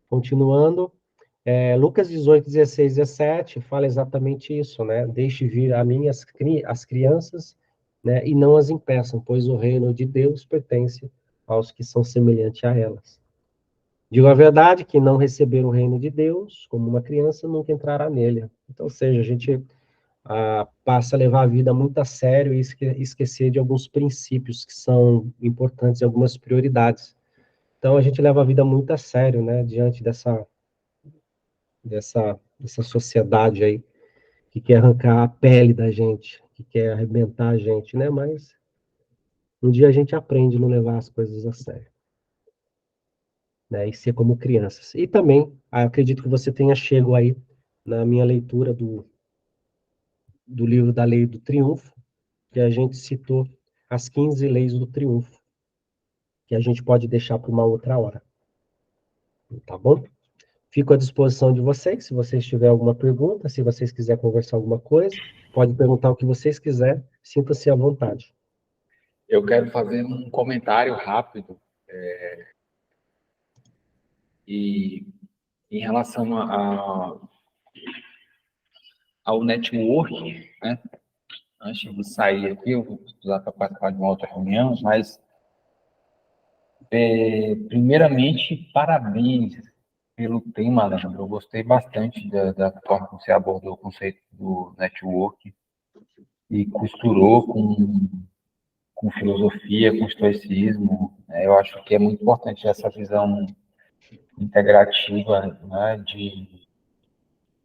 Continuando, Lucas 18, 16, 17 fala exatamente isso, né? Deixe vir a mim as crianças, né? E não as impeçam, pois o reino de Deus pertence aos que são semelhantes a elas. Digo a verdade, que não receber o reino de Deus, como uma criança, nunca entrará nele. Então, ou seja, a gente passa a levar a vida muito a sério e esquecer de alguns princípios que são importantes e algumas prioridades. Então, a gente leva a vida muito a sério, né? Diante dessa sociedade aí, que quer arrancar a pele da gente, que quer arrebentar a gente, né? Mas um dia a gente aprende a não levar as coisas a sério, né? E ser como crianças. E também, acredito que você tenha chego aí na minha leitura do livro da Lei do Triunfo, que a gente citou as 15 leis do triunfo, que a gente pode deixar para uma outra hora. Tá bom? Fico à disposição de vocês, se vocês tiverem alguma pergunta, se vocês quiserem conversar alguma coisa, pode perguntar o que vocês quiserem, sinta-se à vontade. Eu quero fazer um comentário rápido e em relação ao networking, né? Antes de sair aqui, eu vou precisar para participar de uma outra reunião, mas primeiramente, parabéns pelo tema, Leandro. Eu gostei bastante da forma como você abordou o conceito do network e costurou com filosofia, com estoicismo. Eu acho que é muito importante essa visão integrativa, né,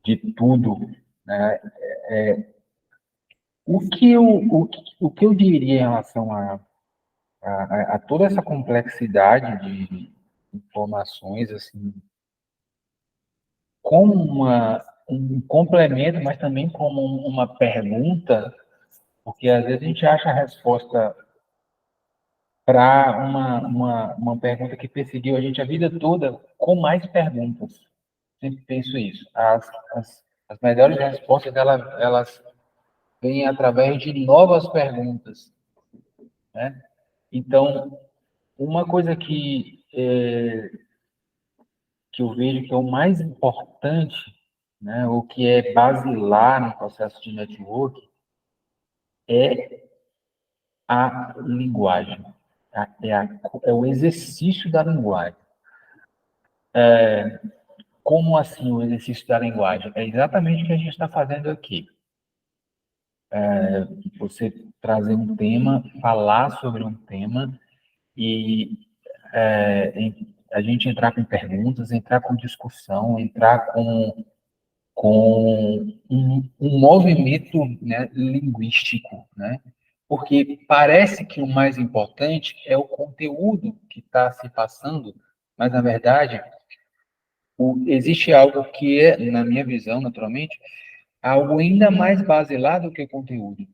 de tudo, né? O que eu diria em relação a toda essa complexidade de informações, assim, como um complemento, mas também como uma pergunta, porque às vezes a gente acha a resposta para uma pergunta que perseguiu a gente a vida toda com mais perguntas. Sempre penso isso. As melhores respostas, elas vêm através de novas perguntas, né? Então, uma coisa que eu vejo que é o mais importante, né, o que é basilar no processo de network, é a linguagem, é o exercício da linguagem. Como assim o exercício da linguagem? É exatamente o que a gente está fazendo aqui. Você trazer um tema, falar sobre um tema e a gente entrar com perguntas, entrar com discussão, entrar com um movimento, né, linguístico, né? Porque parece que o mais importante é o conteúdo que está se passando, mas, na verdade, existe algo que é, na minha visão, naturalmente, algo ainda mais basilar do que o conteúdo,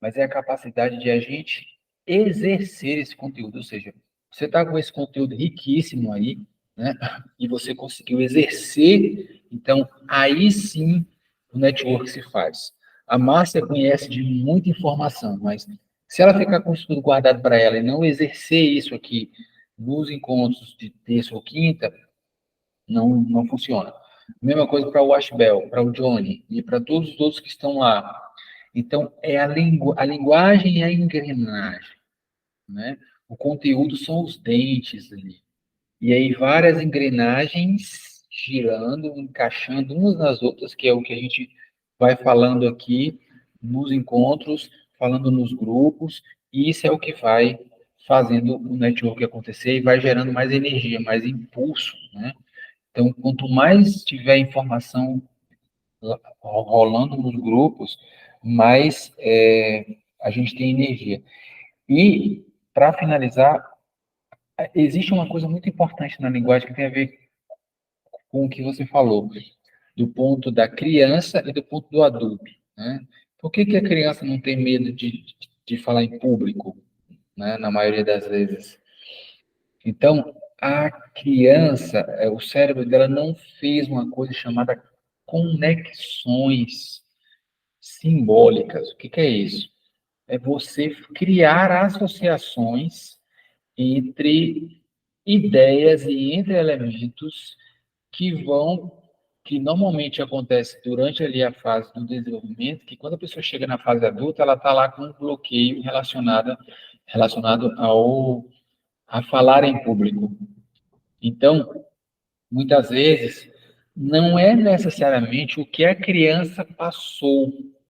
mas é a capacidade de a gente exercer esse conteúdo, ou seja, você está com esse conteúdo riquíssimo aí, né? E você conseguiu exercer, então aí sim o network se faz. A Márcia conhece de muita informação, mas se ela ficar com isso tudo guardado para ela e não exercer isso aqui nos encontros de terça ou quinta, não funciona. Mesma coisa para o Ashbel, para o Johnny e para todos os outros que estão lá. Então, é a linguagem e a engrenagem, né? O conteúdo são os dentes ali. E aí várias engrenagens girando, encaixando umas nas outras, que é o que a gente vai falando aqui nos encontros, falando nos grupos, e isso é o que vai fazendo o network acontecer e vai gerando mais energia, mais impulso, né? Então, quanto mais tiver informação rolando nos grupos, mais a gente tem energia. E, para finalizar, existe uma coisa muito importante na linguagem que tem a ver com o que você falou, do ponto da criança e do ponto do adulto, né? Por que a criança não tem medo de falar em público, né, na maioria das vezes? Então, a criança, o cérebro dela não fez uma coisa chamada conexões simbólicas. O que é isso? É você criar associações entre ideias e entre elementos que normalmente acontece durante ali a fase do desenvolvimento, que quando a pessoa chega na fase adulta, ela está lá com um bloqueio relacionado a falar em público. Então, muitas vezes, não é necessariamente o que a criança passou,